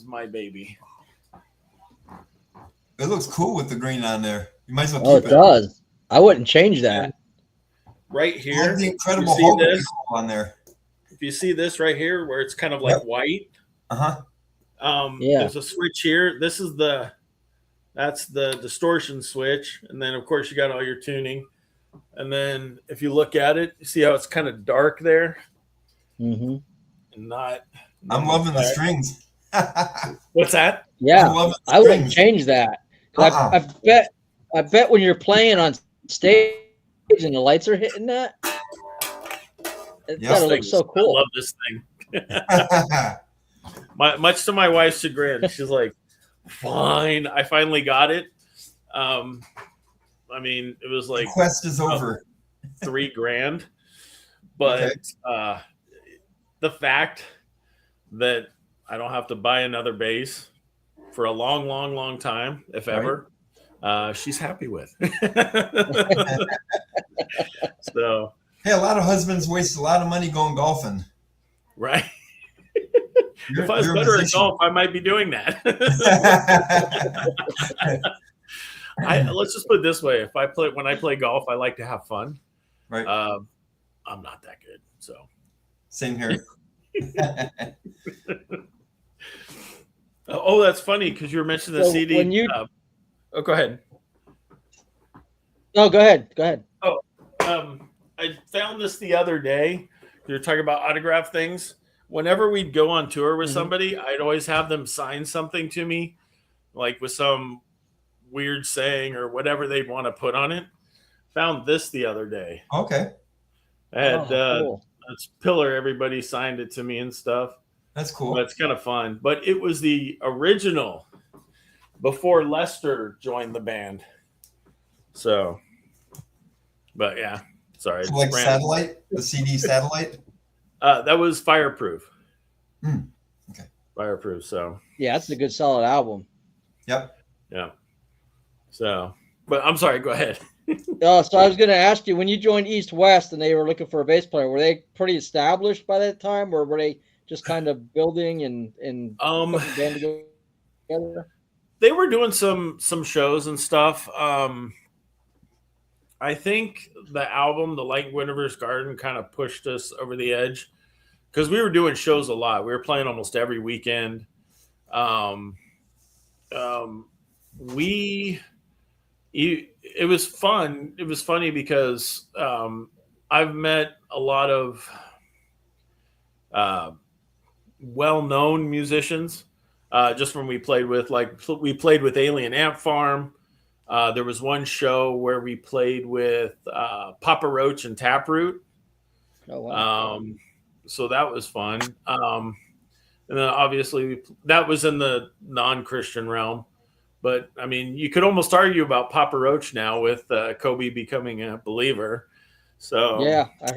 [SPEAKER 4] my baby.
[SPEAKER 3] It looks cool with the green on there. You might as well keep
[SPEAKER 2] it. Oh, it does. I wouldn't change that.
[SPEAKER 4] And right here,
[SPEAKER 3] the Incredible Hulk on there.
[SPEAKER 4] If you see this right here, where it's kind of like white. There's a switch here. That's the distortion switch, and then of course you got all your tuning. And then if you look at it, you see how it's kind of dark there.
[SPEAKER 2] Mm-hmm.
[SPEAKER 3] I'm loving the strings.
[SPEAKER 4] What's that?
[SPEAKER 2] Yeah, I wouldn't change that. I bet when you're playing on stage and the lights are hitting that, it's gotta look so cool.
[SPEAKER 4] I love this thing. Much to my wife's chagrin, she's like, "Fine, I finally got it." I mean, it was like
[SPEAKER 3] the quest is over.
[SPEAKER 4] $3,000, but the fact that I don't have to buy another bass for a long, long, long time, if ever, she's happy with. So,
[SPEAKER 3] Hey, a lot of husbands waste a lot of money going golfing.
[SPEAKER 4] right.
[SPEAKER 3] You're,
[SPEAKER 4] If I was
[SPEAKER 3] you're a
[SPEAKER 4] better at
[SPEAKER 3] musician.
[SPEAKER 4] golf, I might be doing that. Let's just put it this way: when I play golf, I like to have fun.
[SPEAKER 3] Right.
[SPEAKER 4] I'm not that good, so.
[SPEAKER 3] Same here.
[SPEAKER 4] Oh, that's funny because you were mentioning the
[SPEAKER 2] So
[SPEAKER 4] CD.
[SPEAKER 2] when you-
[SPEAKER 4] Go ahead.
[SPEAKER 2] No, go ahead. Go ahead.
[SPEAKER 4] I found this the other day. You were talking about autograph things. Whenever we'd go on tour with somebody, I'd always have them sign something to me, like with some weird saying or whatever they'd want to put on it. Found this the other day.
[SPEAKER 3] Okay.
[SPEAKER 4] I had
[SPEAKER 2] Cool.
[SPEAKER 4] this pillar. Everybody signed it to me and stuff.
[SPEAKER 3] That's cool.
[SPEAKER 4] That's kind of fun. But it was the original before Lester joined the band. So, but yeah, sorry.
[SPEAKER 3] So like satellite, the CD satellite?
[SPEAKER 4] That was Fireproof.
[SPEAKER 3] Okay.
[SPEAKER 4] Fireproof. So,
[SPEAKER 2] Yeah, that's a good solid album.
[SPEAKER 3] Yep.
[SPEAKER 4] yeah. So, but I'm sorry. Go ahead.
[SPEAKER 2] So I was going to ask you, when you joined East West and they were looking for a bass player, were they pretty established by that time, or were they just kind of building and putting the band together?
[SPEAKER 4] They were doing some shows and stuff. I think the album, The Light in Guinevere's Garden, kind of pushed us over the edge because we were doing shows a lot. We were playing almost every weekend. It was fun. It was funny because I've met a lot of well-known musicians just when we played with Alien Ant Farm. There was one show where we played with Papa Roach and Taproot.
[SPEAKER 2] Oh, wow.
[SPEAKER 4] So that was fun. And then obviously that was in the non-Christian realm. But I mean, you could almost argue about Papa Roach now with Kobe becoming a believer. So
[SPEAKER 2] yeah, I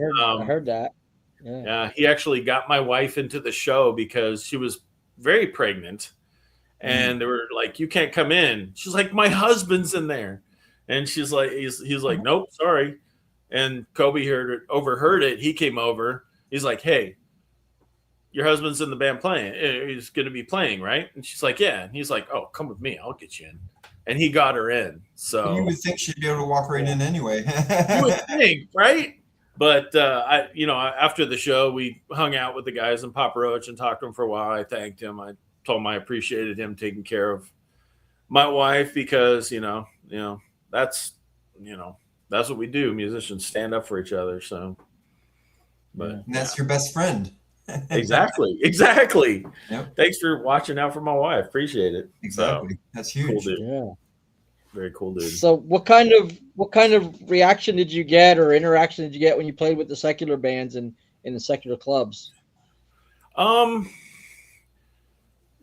[SPEAKER 2] heard that.
[SPEAKER 4] Yeah, he actually got my wife into the show because she was very pregnant, and they were like, "You can't come in." She's like, "My husband's in there," and she's like, "He's like, nope, sorry." And Kobe overheard it. He came over. He's like, "Hey, your husband's in the band playing. He's going to be playing, right?" And she's like, "Yeah." And he's like, "Oh, come with me. I'll get you in." And he got her in. So
[SPEAKER 3] you would think she'd be able to walk right in anyway.
[SPEAKER 4] you would think, right? But after the show, we hung out with the guys in Papa Roach and talked to him for a while. I thanked him. I told him I appreciated him taking care of my wife because that's what we do. Musicians stand up for each other. So, but
[SPEAKER 3] and that's your best friend.
[SPEAKER 4] Exactly. Yep. Thanks for watching out for my wife. Appreciate it.
[SPEAKER 3] Exactly.
[SPEAKER 4] So,
[SPEAKER 3] that's huge.
[SPEAKER 4] Cool dude.
[SPEAKER 2] Yeah.
[SPEAKER 4] Very cool dude.
[SPEAKER 2] So what kind of reaction did you get or interaction did you get when you played with the secular bands and in the secular clubs?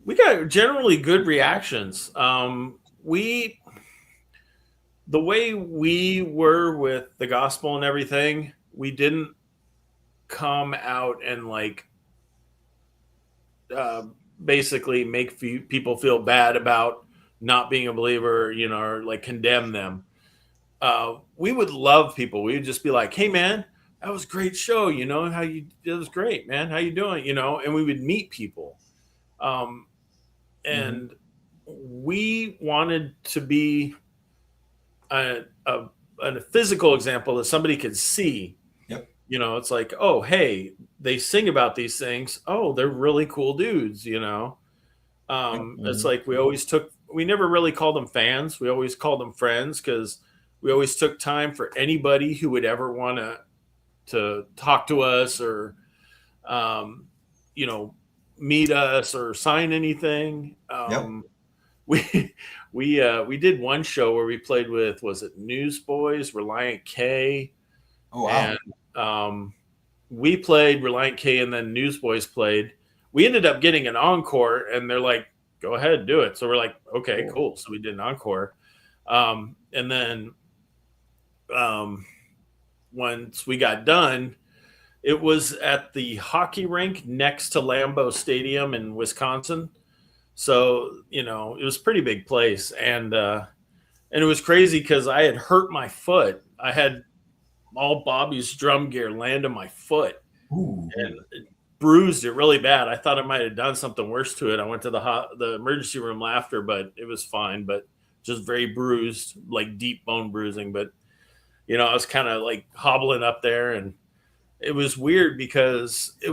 [SPEAKER 4] We got generally good reactions. The way we were with the gospel and everything, we didn't come out and basically make people feel bad about not being a believer, or condemn them. We would love people. We would just be like, "Hey man, that was a great show. It was great, man. How you doing?" And we would meet people. And we wanted to be a physical example that somebody could see.
[SPEAKER 3] Yep.
[SPEAKER 4] It's like, oh, hey, they sing about these things. Oh, they're really cool dudes, It's like we never really called them fans. We always called them friends because we always took time for anybody who would ever want to talk to us or, meet us or sign anything. We did one show where we played with, was it Newsboys, Reliant K?
[SPEAKER 3] Oh, wow.
[SPEAKER 4] And we played Reliant K and then Newsboys played. We ended up getting an encore and they're like, "Go ahead, do it." So we're like, "Okay, cool." So we did an encore. And then once we got done, it was at the hockey rink next to Lambeau Stadium in Wisconsin. So, you know, it was a pretty big place. And it was crazy because I had hurt my foot. I had all Bobby's drum gear land on my foot.
[SPEAKER 3] Ooh.
[SPEAKER 4] And it bruised it really bad. I thought I might have done something worse to it. I went to the emergency room after, but it was fine. But just very bruised, like deep bone bruising. But you know, I was kind of like hobbling up there, and it was weird because it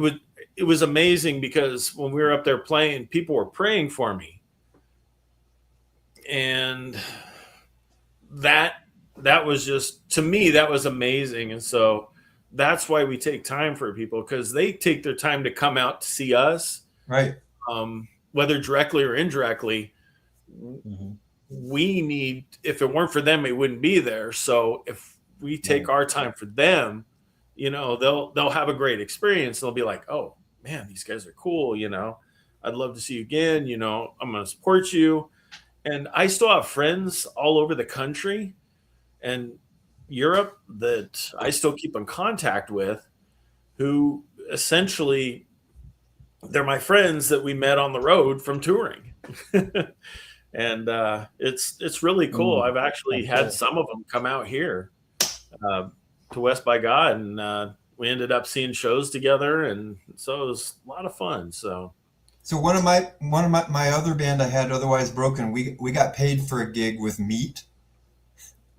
[SPEAKER 4] was amazing because when we were up there playing, people were praying for me, and that was just, to me, that was amazing. And so that's why we take time for people, because they take their time to come out to see us,
[SPEAKER 3] Right.
[SPEAKER 4] Whether directly or indirectly.
[SPEAKER 2] Mm-hmm.
[SPEAKER 4] We need, if it weren't for them, it wouldn't be there. So if we take our time for them, you know, they'll have a great experience. They'll be like, oh man, these guys are cool. You know, I'd love to see you again. You know, I'm going to support you. And I still have friends all over the country and Europe that I still keep in contact with, who essentially, they're my friends that we met on the road from touring. And it's really cool. I've actually had some of them come out here to West by God, and we ended up seeing shows together, and so it was a lot of fun. So
[SPEAKER 3] one of my other band I had, Otherwise Broken, we got paid for a gig with meat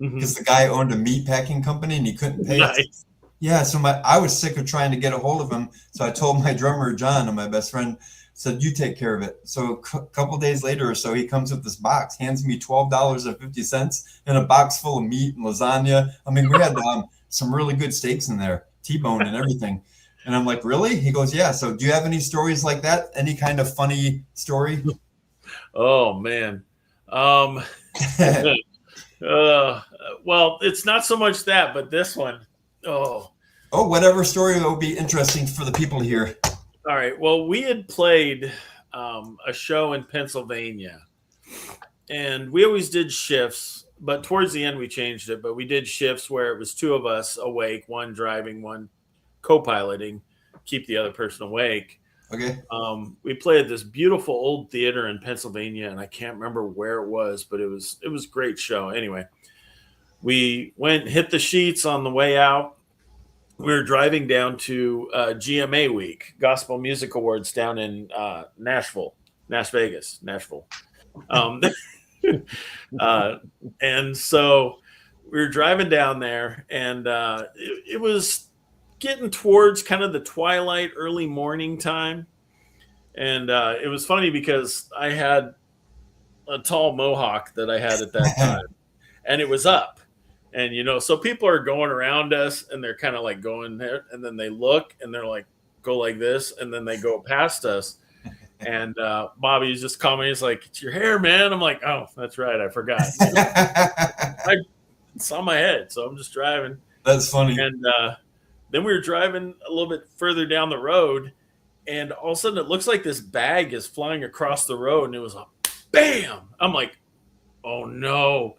[SPEAKER 3] because the guy owned a meat packing company and he couldn't pay us.
[SPEAKER 4] Nice.
[SPEAKER 3] Yeah, so I was sick of trying to get a hold of him, so I told my drummer John, and my best friend, said, you take care of it. So a couple days later or so, he comes with this box, hands me $12.50 and a box full of meat and lasagna. I mean, we had some really good steaks in there, T-bone and everything. And I'm like, really? He goes, yeah. So do you have any stories like that? Any kind of funny story?
[SPEAKER 4] Oh man. Well, it's not so much that, but this one. Oh,
[SPEAKER 3] whatever story will be interesting for the people here.
[SPEAKER 4] All right. Well, we had played a show in Pennsylvania, and we always did shifts, but towards the end we changed it. But we did shifts where it was two of us awake, one driving, one co-piloting, keep the other person awake.
[SPEAKER 3] Okay.
[SPEAKER 4] We played at this beautiful old theater in Pennsylvania, and I can't remember where it was, but it was a great show. Anyway, we went, hit the sheets on the way out. We were driving down to GMA week, Gospel Music Awards, down in Nashville. And so we were driving down there, and it was getting towards kind of the twilight, early morning time. And it was funny because I had a tall mohawk that I had at that time, and it was up. And, you know, so people are going around us, and they're kind of like going there, and then they look, and they're like, go like this, and then they go past us. And Bobby's just commenting, he's like, it's your hair, man. I'm like, oh, that's right, I forgot. It's on my head, so I'm just driving.
[SPEAKER 3] That's funny.
[SPEAKER 4] And then we were driving a little bit further down the road, and all of a sudden it looks like this bag is flying across the road, and it was a bam. I'm like, oh, no.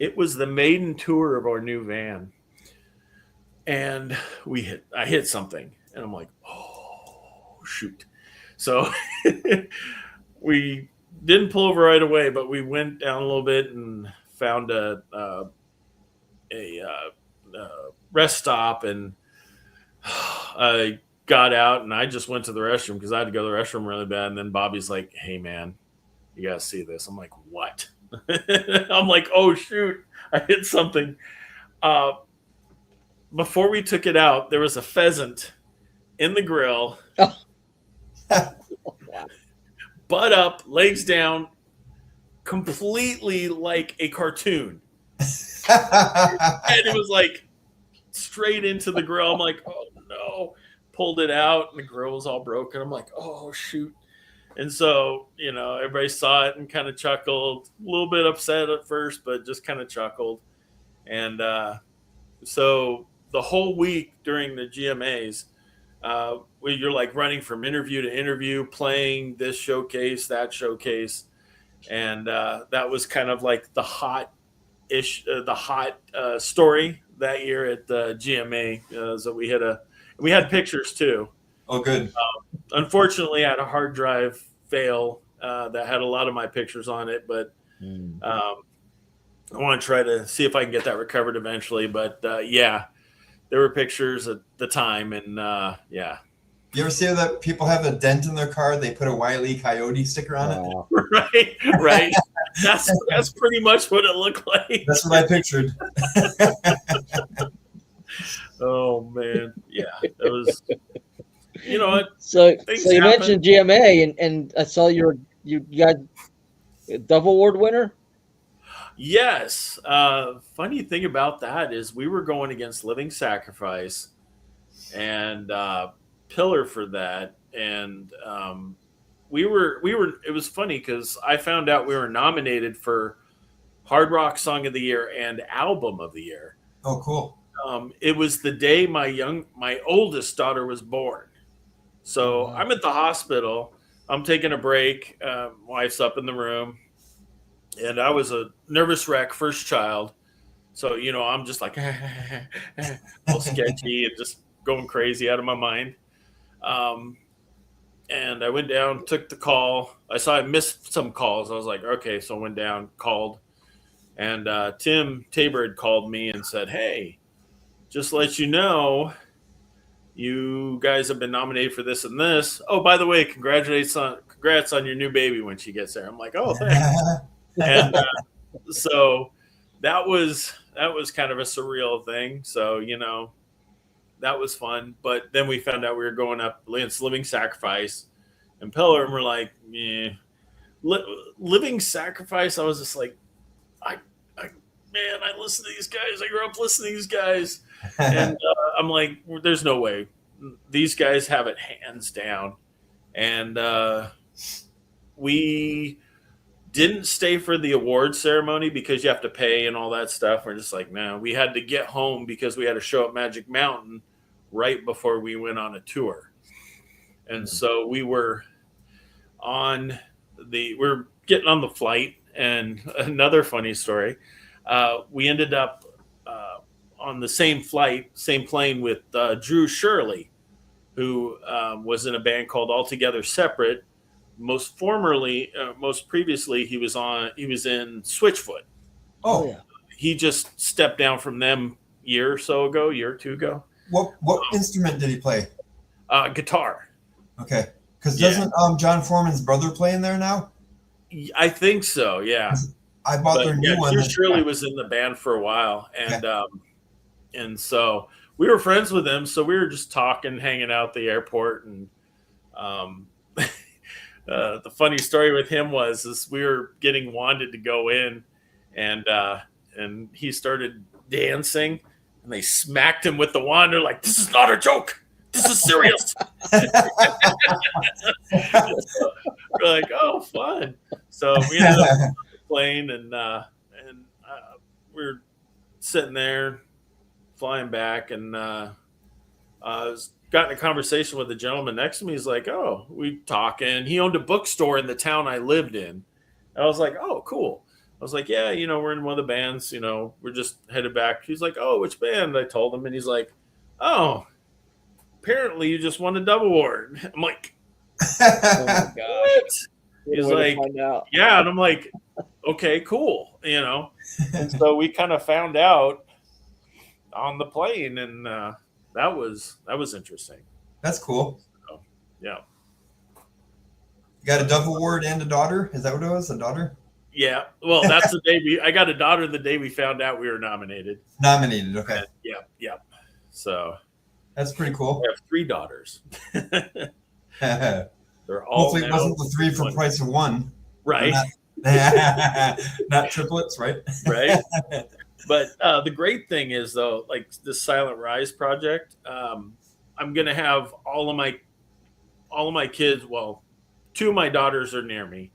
[SPEAKER 4] It was the maiden tour of our new van, and I hit something, and I'm like, oh shoot. So we didn't pull over right away, but we went down a little bit and found a rest stop, and I got out, and I just went to the restroom because I had to go to the restroom really bad. And then Bobby's like, hey man, you gotta see this. I'm like, what? I'm like, oh shoot, I hit something. Before we took it out, there was a pheasant in the grill, butt up, legs down, completely like a cartoon. And it was like straight into the grill. I'm like, oh no. Pulled it out, and the grill was all broken. I'm like, oh shoot. And so, you know, everybody saw it and kind of chuckled, a little bit upset at first, but just kind of chuckled. And so the whole week during the GMAs, you're like running from interview to interview, playing this showcase, that showcase. And that was kind of like the hot story that year at the GMA. So we had pictures too.
[SPEAKER 3] Oh, good.
[SPEAKER 4] Unfortunately, I had a hard drive fail that had a lot of my pictures on it, but I want to try to see if I can get that recovered eventually. But yeah, there were pictures at the time, and yeah.
[SPEAKER 3] You ever see that people have a dent in their car? They put a Wile E. Coyote sticker on it.
[SPEAKER 4] Right. That's pretty much what it looked like.
[SPEAKER 3] That's what I pictured.
[SPEAKER 4] Oh man, yeah, it was. You know what?
[SPEAKER 2] So
[SPEAKER 4] Things
[SPEAKER 2] you
[SPEAKER 4] happen.
[SPEAKER 2] mentioned GMA, and I saw you got a Dove Award winner.
[SPEAKER 4] Yes. Funny thing about that is we were going against Living Sacrifice and Pillar for that, and we were. It was funny because I found out we were nominated for Hard Rock Song of the Year and Album of the Year.
[SPEAKER 3] Oh, cool.
[SPEAKER 4] It was the day my oldest daughter was born. So I'm at the hospital. I'm taking a break. Wife's up in the room. And I was a nervous wreck, first child. So, I'm just like, all sketchy and just going crazy out of my mind. And I went down, took the call. I saw I missed some calls. I was like, okay. So I went down, called. And Tim Tabor had called me and said, hey, just let you know, you guys have been nominated for this and this. Oh, by the way, congrats on your new baby when she gets there. I'm like, oh, thanks. And so that was kind of a surreal thing. So, that was fun. But then we found out we were going up against Living Sacrifice and Pillar, and we're like, yeah. Living Sacrifice, I was just like, I listen to these guys. I grew up listening to these guys. And I'm like, there's no way. These guys have it hands down. And we didn't stay for the award ceremony because you have to pay and all that stuff. We're just like, no, we had to get home because we had a show at Magic Mountain right before we went on a tour. And so we were getting on the flight. And another funny story, we ended up on the same plane with Drew Shirley, who was in a band called Altogether Separate. Most previously, he was in Switchfoot.
[SPEAKER 3] Oh, yeah.
[SPEAKER 4] He just stepped down from them year or two ago.
[SPEAKER 3] What instrument did he play?
[SPEAKER 4] Guitar.
[SPEAKER 3] Okay, because doesn't John Foreman's brother play in there now?
[SPEAKER 4] I think so. Yeah.
[SPEAKER 3] I bought their new one.
[SPEAKER 4] Drew Shirley was in the band for a while, and and so we were friends with him. So we were just talking, hanging out at the airport, and the funny story with him is we were getting wanted to go in, and he started dancing, and they smacked him with the wand. They're like, "This is not a joke. This is serious." We're like, "Oh, fun!" So we ended up playing, and we're sitting there, flying back, and I was got in a conversation with the gentleman next to me. He's like, "Oh, we talking." He owned a bookstore in the town I lived in. And I was like, "Oh, cool." I was like, "Yeah, we're in one of the bands. We're just headed back." He's like, "Oh, which band?" I told him, and he's like, "Oh, apparently you just won a Dove Award." I'm like,
[SPEAKER 2] Oh my gosh!
[SPEAKER 4] "What?" He's like, "Yeah," and I'm like, "Okay, cool." And so we kind of found out on the plane, and that was interesting.
[SPEAKER 3] That's cool.
[SPEAKER 4] So, yeah.
[SPEAKER 3] You got a Dove Award and a daughter? Is that what it was? A daughter?
[SPEAKER 4] Yeah. Well, that's the day I got a daughter the day we found out we were nominated.
[SPEAKER 3] Nominated, okay.
[SPEAKER 4] And, yeah. So
[SPEAKER 3] that's pretty cool.
[SPEAKER 4] I have 3 daughters. They're all
[SPEAKER 3] hopefully it wasn't the 3 for price of 1.
[SPEAKER 4] Right.
[SPEAKER 3] Not triplets, right?
[SPEAKER 4] Right. But the great thing is, though, like this Silent Rise project, I'm gonna have all of my kids. Well, 2 of my daughters are near me,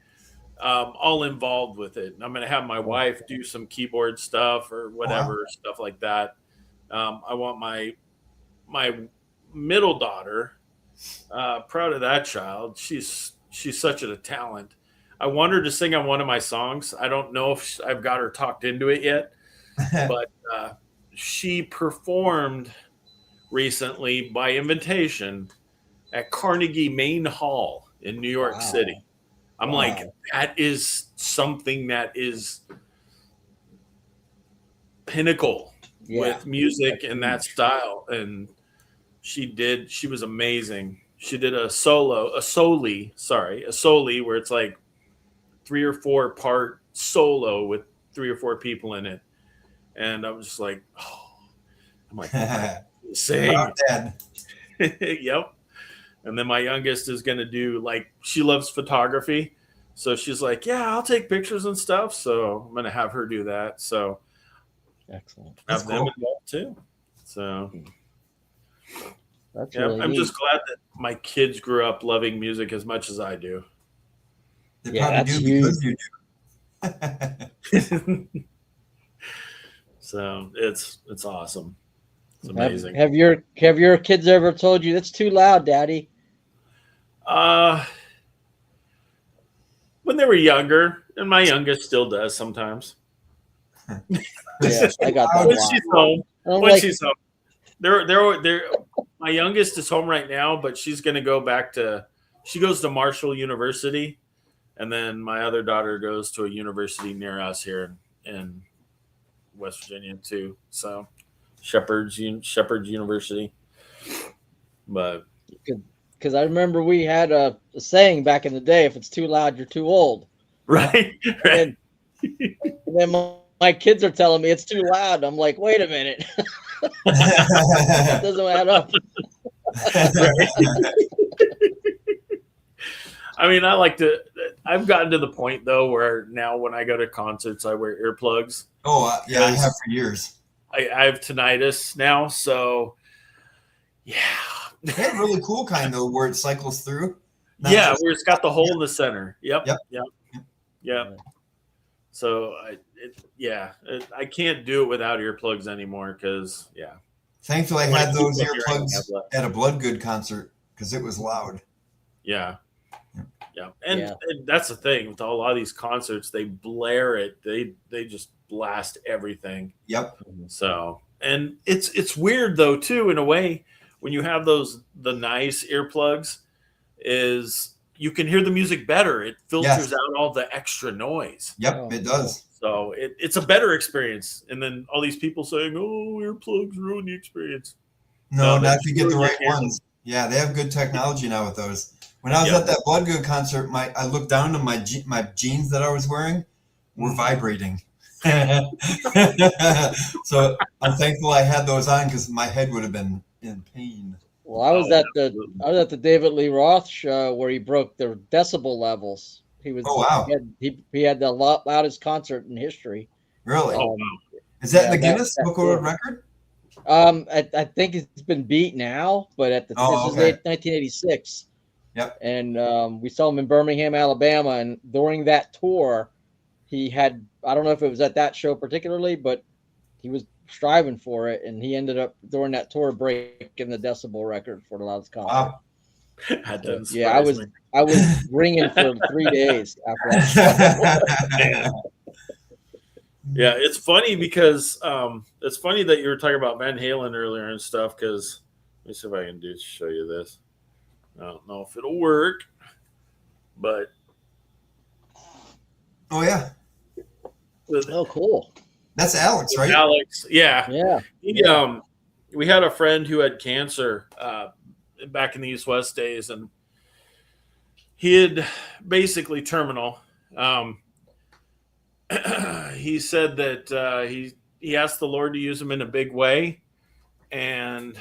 [SPEAKER 4] all involved with it. And I'm gonna have my wife do some keyboard stuff or whatever stuff like that. I want my middle daughter. Proud of that child. She's such a talent. I want her to sing on one of my songs. I don't know if I've got her talked into it yet. But she performed recently by invitation at Carnegie Main Hall in New York City. I'm
[SPEAKER 2] Wow.
[SPEAKER 4] like, that is something that is pinnacle
[SPEAKER 2] Yeah.
[SPEAKER 4] with music and that style. And she was amazing. She did a soli where it's like 3 or 4 part solo with 3 or 4 people in it. And I was just like, oh, I'm like, sing.
[SPEAKER 3] Proud dad.
[SPEAKER 4] Yep. And then my youngest is going to do, like, she loves photography. So she's like, yeah, I'll take pictures and stuff. So I'm going to have her do that. So
[SPEAKER 2] Excellent.
[SPEAKER 3] That's
[SPEAKER 4] have them
[SPEAKER 3] cool.
[SPEAKER 4] involved too. So
[SPEAKER 2] That's
[SPEAKER 4] yeah,
[SPEAKER 2] really
[SPEAKER 4] I'm
[SPEAKER 2] neat.
[SPEAKER 4] just glad that my kids grew up loving music as much as I do.
[SPEAKER 3] They
[SPEAKER 2] Yeah,
[SPEAKER 3] probably
[SPEAKER 2] that's
[SPEAKER 3] do because you do.
[SPEAKER 4] So it's awesome. It's amazing.
[SPEAKER 2] Have your kids ever told you that's too loud, Daddy?
[SPEAKER 4] When they were younger, and my youngest still does sometimes.
[SPEAKER 2] Yeah, I got that.
[SPEAKER 4] When
[SPEAKER 2] a lot.
[SPEAKER 4] she's home.
[SPEAKER 2] I'm
[SPEAKER 4] When
[SPEAKER 2] like,
[SPEAKER 4] she's home. They're my youngest is home right now, but she's gonna go back to she goes to Marshall University, and then my other daughter goes to a university near us here in West Virginia too. So Shepherd's University. But
[SPEAKER 2] because I remember we had a saying back in the day: if it's too loud, you're too old.
[SPEAKER 4] right.
[SPEAKER 2] And then my kids are telling me it's too loud. I'm like, wait a minute, that doesn't add up.
[SPEAKER 4] I mean, I've gotten to the point though where now when I go to concerts, I wear earplugs.
[SPEAKER 3] Yeah, I have for years.
[SPEAKER 4] I have tinnitus now, so yeah.
[SPEAKER 3] They have a really cool kind though, where it cycles through.
[SPEAKER 4] Yeah, where it's got the hole in the center. Yep.
[SPEAKER 3] Yep.
[SPEAKER 4] So I can't do it without earplugs anymore because
[SPEAKER 3] Thankfully, I had those
[SPEAKER 4] Like,
[SPEAKER 3] earplugs at a Blood Good concert because it was loud.
[SPEAKER 4] Yeah. And that's the thing with a lot of these concerts, they blare it. They just blast everything.
[SPEAKER 3] Yep.
[SPEAKER 4] So, and it's weird though too in a way when you have the nice earplugs is you can hear the music better. It filters out all the extra noise.
[SPEAKER 3] Yep, it does.
[SPEAKER 4] So it's a better experience. And then all these people saying, "Oh, earplugs ruin the experience."
[SPEAKER 3] No,
[SPEAKER 4] they
[SPEAKER 3] not if you get the right
[SPEAKER 4] ruin
[SPEAKER 3] ones. Yeah, they have good technology now with those. When I was at that Blood Good concert, I looked down to my jeans that I was wearing were vibrating. So I'm thankful I had those on because my head would have been in pain.
[SPEAKER 2] Well, I was at the David Lee Roth show where he broke the decibel levels. He was he had the loudest concert in history.
[SPEAKER 3] Really? Is that in the Guinness Book of World Record?
[SPEAKER 2] I think it's been beat now, but at the this is 1986.
[SPEAKER 3] Yep.
[SPEAKER 2] And we saw him in Birmingham, Alabama, and during that tour, he had, I don't know if it was at that show particularly, but he was striving for it, and he ended up during that tour breaking the decibel record for the loudest concert.
[SPEAKER 4] That doesn't
[SPEAKER 2] So, I was ringing for 3 days after that.
[SPEAKER 4] Yeah, it's funny because it's funny that you were talking about Van Halen earlier and stuff. Because let me see if I can show you this. I don't know if it'll work, but
[SPEAKER 3] yeah.
[SPEAKER 2] Oh, cool.
[SPEAKER 3] That's Alex, right?
[SPEAKER 4] Alex, yeah. We had a friend who had cancer back in the East West days, and he had basically terminal. He said that he asked the Lord to use him in a big way, and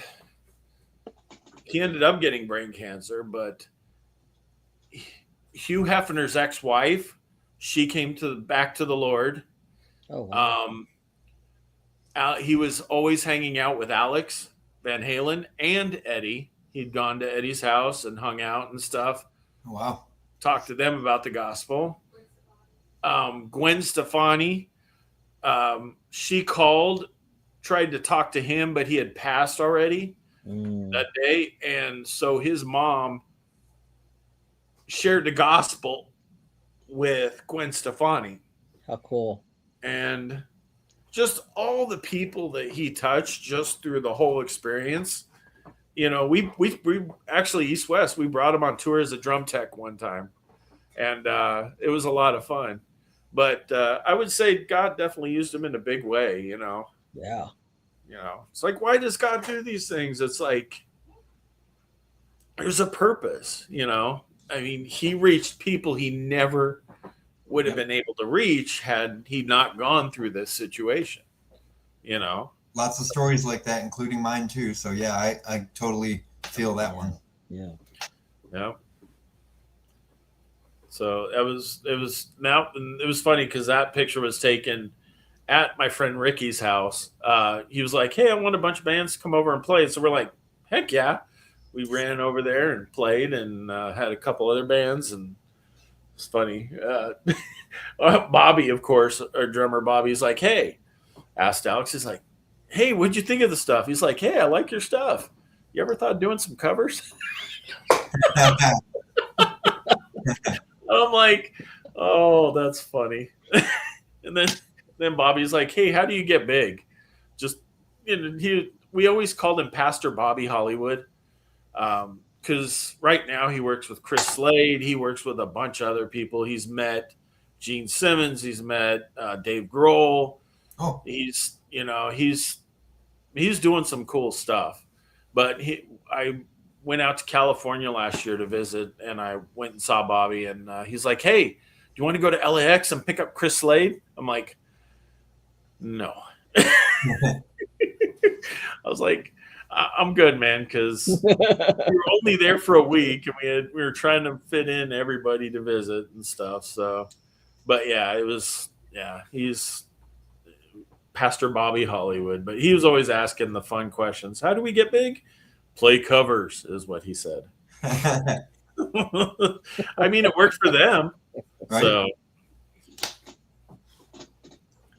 [SPEAKER 4] he ended up getting brain cancer. But Hugh Hefner's ex-wife, she came back to the Lord.
[SPEAKER 2] Oh, wow.
[SPEAKER 4] He was always hanging out with Alex Van Halen and Eddie. He'd gone to Eddie's house and hung out and stuff.
[SPEAKER 3] Wow.
[SPEAKER 4] Talked to them about the gospel. Gwen Stefani, she called, tried to talk to him, but he had passed already that day. And so his mom shared the gospel with Gwen Stefani.
[SPEAKER 2] How cool.
[SPEAKER 4] And just all the people that he touched just through the whole experience. You know, we actually East West, we brought him on tour as a drum tech one time. and it was a lot of fun. But I would say God definitely used him in a big way.
[SPEAKER 2] Yeah.
[SPEAKER 4] It's like, why does God do these things? It's like there's a purpose. I mean, he reached people he never would have been able to reach had he not gone through this situation.
[SPEAKER 3] Lots of stories like that, including mine too. So yeah, I totally feel that one.
[SPEAKER 2] Yeah.
[SPEAKER 4] Yeah. So it was funny because that picture was taken at my friend Ricky's house. He was like, "Hey, I want a bunch of bands to come over and play." So we're like, "Heck yeah!" We ran over there and played, and had a couple other bands, and it's funny. Bobby, of course, our drummer Bobby's like, "Hey," asked Alex. He's like, "Hey, what'd you think of the stuff?" He's like, "Hey, I like your stuff. You ever thought of doing some covers?" I'm like, "Oh, that's funny." And then Bobby's like, "Hey, how do you get big?" Just we always called him Pastor Bobby Hollywood, because right now he works with Chris Slade. He works with a bunch of other people. He's met Gene Simmons. He's met Dave Grohl.
[SPEAKER 3] Oh,
[SPEAKER 4] He's doing some cool stuff. But I went out to California last year to visit, and I went and saw Bobby, and he's like, "Hey, do you want to go to LAX and pick up Chris Slade?" I'm like, "No." I was like, "I'm good, man," because we were only there for a week, and we were trying to fit in everybody to visit and stuff. So, but yeah, he's Pastor Bobby Hollywood, but he was always asking the fun questions. How do we get big? Play covers is what he said. I mean, it worked for them.
[SPEAKER 3] Right.
[SPEAKER 4] So,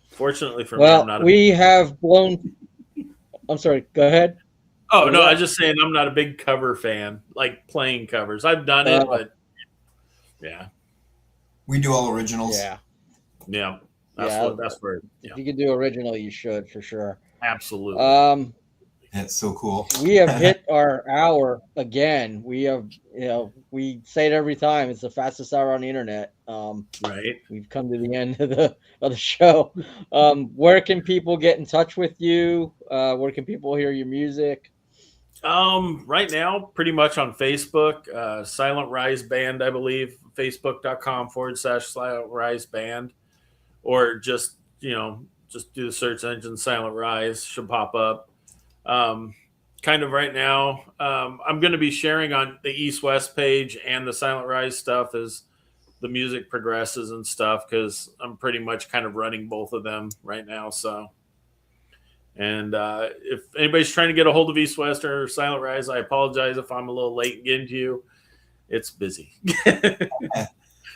[SPEAKER 4] fortunately for me, I'm not.
[SPEAKER 2] We have blown. I'm sorry. Go ahead.
[SPEAKER 4] Oh no, I was just saying I'm not a big cover fan, like playing covers. I've done it, but yeah,
[SPEAKER 3] we do all originals.
[SPEAKER 4] Yeah. That's where.
[SPEAKER 2] If you could do original, you should for sure.
[SPEAKER 4] Absolutely.
[SPEAKER 3] That's so cool.
[SPEAKER 2] We have hit our hour again. We have, we say it every time. It's the fastest hour on the internet.
[SPEAKER 4] Right.
[SPEAKER 2] We've come to the end of the show. Where can people get in touch with you? Where can people hear your music?
[SPEAKER 4] Right now, pretty much on Facebook, Silent Rise Band, I believe, facebook.com/Silent Rise Band, or just do the search engine Silent Rise, should pop up. Kind of right now, I'm going to be sharing on the East West page and the Silent Rise stuff as the music progresses and stuff, because I'm pretty much kind of running both of them right now. So, and if anybody's trying to get a hold of East West or Silent Rise, I apologize if I'm a little late in getting to you. It's busy.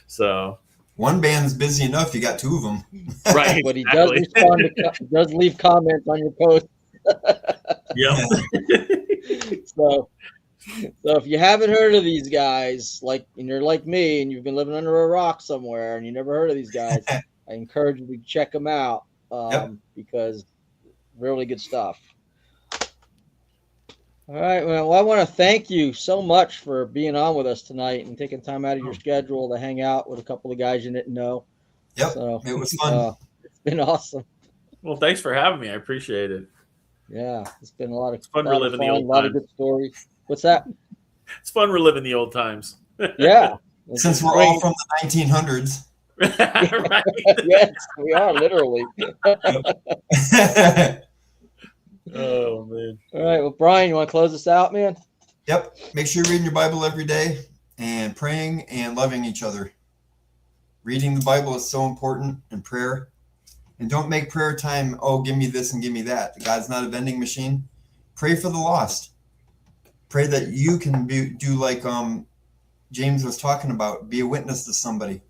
[SPEAKER 4] So
[SPEAKER 3] one band's busy enough. You got two of them,
[SPEAKER 4] right?
[SPEAKER 2] But he does respond. Does leave comments on your post.
[SPEAKER 4] Yep.
[SPEAKER 2] So if you haven't heard of these guys, and you're like me, and you've been living under a rock somewhere, and you never heard of these guys, I encourage you to check them out, because really good stuff. All right. Well, I want to thank you so much for being on with us tonight and taking time out of your schedule to hang out with a couple of guys you didn't know.
[SPEAKER 3] Yep.
[SPEAKER 2] So,
[SPEAKER 3] it was fun.
[SPEAKER 2] It's been awesome.
[SPEAKER 4] Well, thanks for having me. I appreciate it.
[SPEAKER 2] Yeah, it's been a lot of
[SPEAKER 4] fun reliving the old times.
[SPEAKER 2] A lot of good stories. What's that?
[SPEAKER 4] It's fun reliving the old times.
[SPEAKER 2] Yeah.
[SPEAKER 3] Since we're all from the 1900s.
[SPEAKER 4] Right.
[SPEAKER 2] Yes, we are literally.
[SPEAKER 4] Oh man.
[SPEAKER 2] All right. Well, Bryan, you want to close us out, man?
[SPEAKER 3] Yep. Make sure you're reading your Bible every day and praying and loving each other. Reading the Bible is so important, and prayer. And don't make prayer time, oh, give me this and give me that. God's not a vending machine. Pray for the lost. Pray that you can do like James was talking about, be a witness to somebody.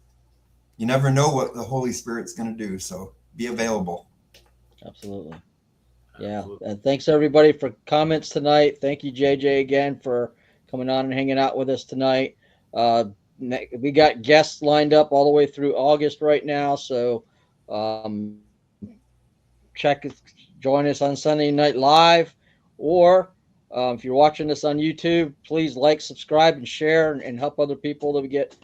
[SPEAKER 3] You never know what the Holy Spirit's going to do, so be available.
[SPEAKER 2] Absolutely. Yeah. And thanks, everybody, for comments tonight. Thank you, JJ, again, for coming on and hanging out with us tonight. We got guests lined up all the way through August right now, so join us on Sunday Night Live, or if you're watching this on YouTube, please like, subscribe, and share, and help other people to get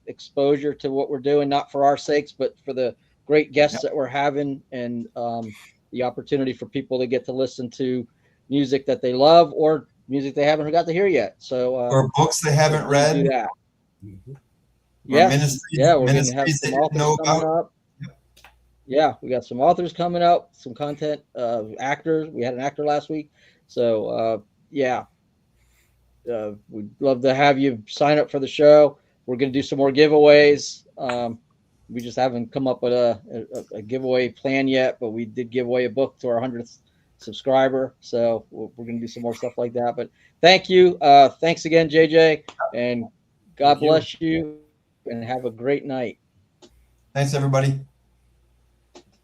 [SPEAKER 2] exposure to what we're doing, not for our sakes, but for the great guests that we're having, and the opportunity for people to get to listen to music that they love or music they haven't got to hear yet. So
[SPEAKER 3] or books they haven't read.
[SPEAKER 2] Do that.
[SPEAKER 5] Mhm.
[SPEAKER 2] Yes. Yeah, we're going to have
[SPEAKER 3] ministries
[SPEAKER 2] some
[SPEAKER 3] they didn't know
[SPEAKER 2] authors coming
[SPEAKER 3] about.
[SPEAKER 2] up. Yeah, we got some authors coming up, some content, actors. We had an actor last week. So, we'd love to have you sign up for the show. We're going to do some more giveaways. We just haven't come up with a giveaway plan yet, but we did give away a book to our 100th subscriber. So we're going to do some more stuff like that. But thank you. Thanks again, JJ. And God bless you and have a great night.
[SPEAKER 3] Thanks, everybody.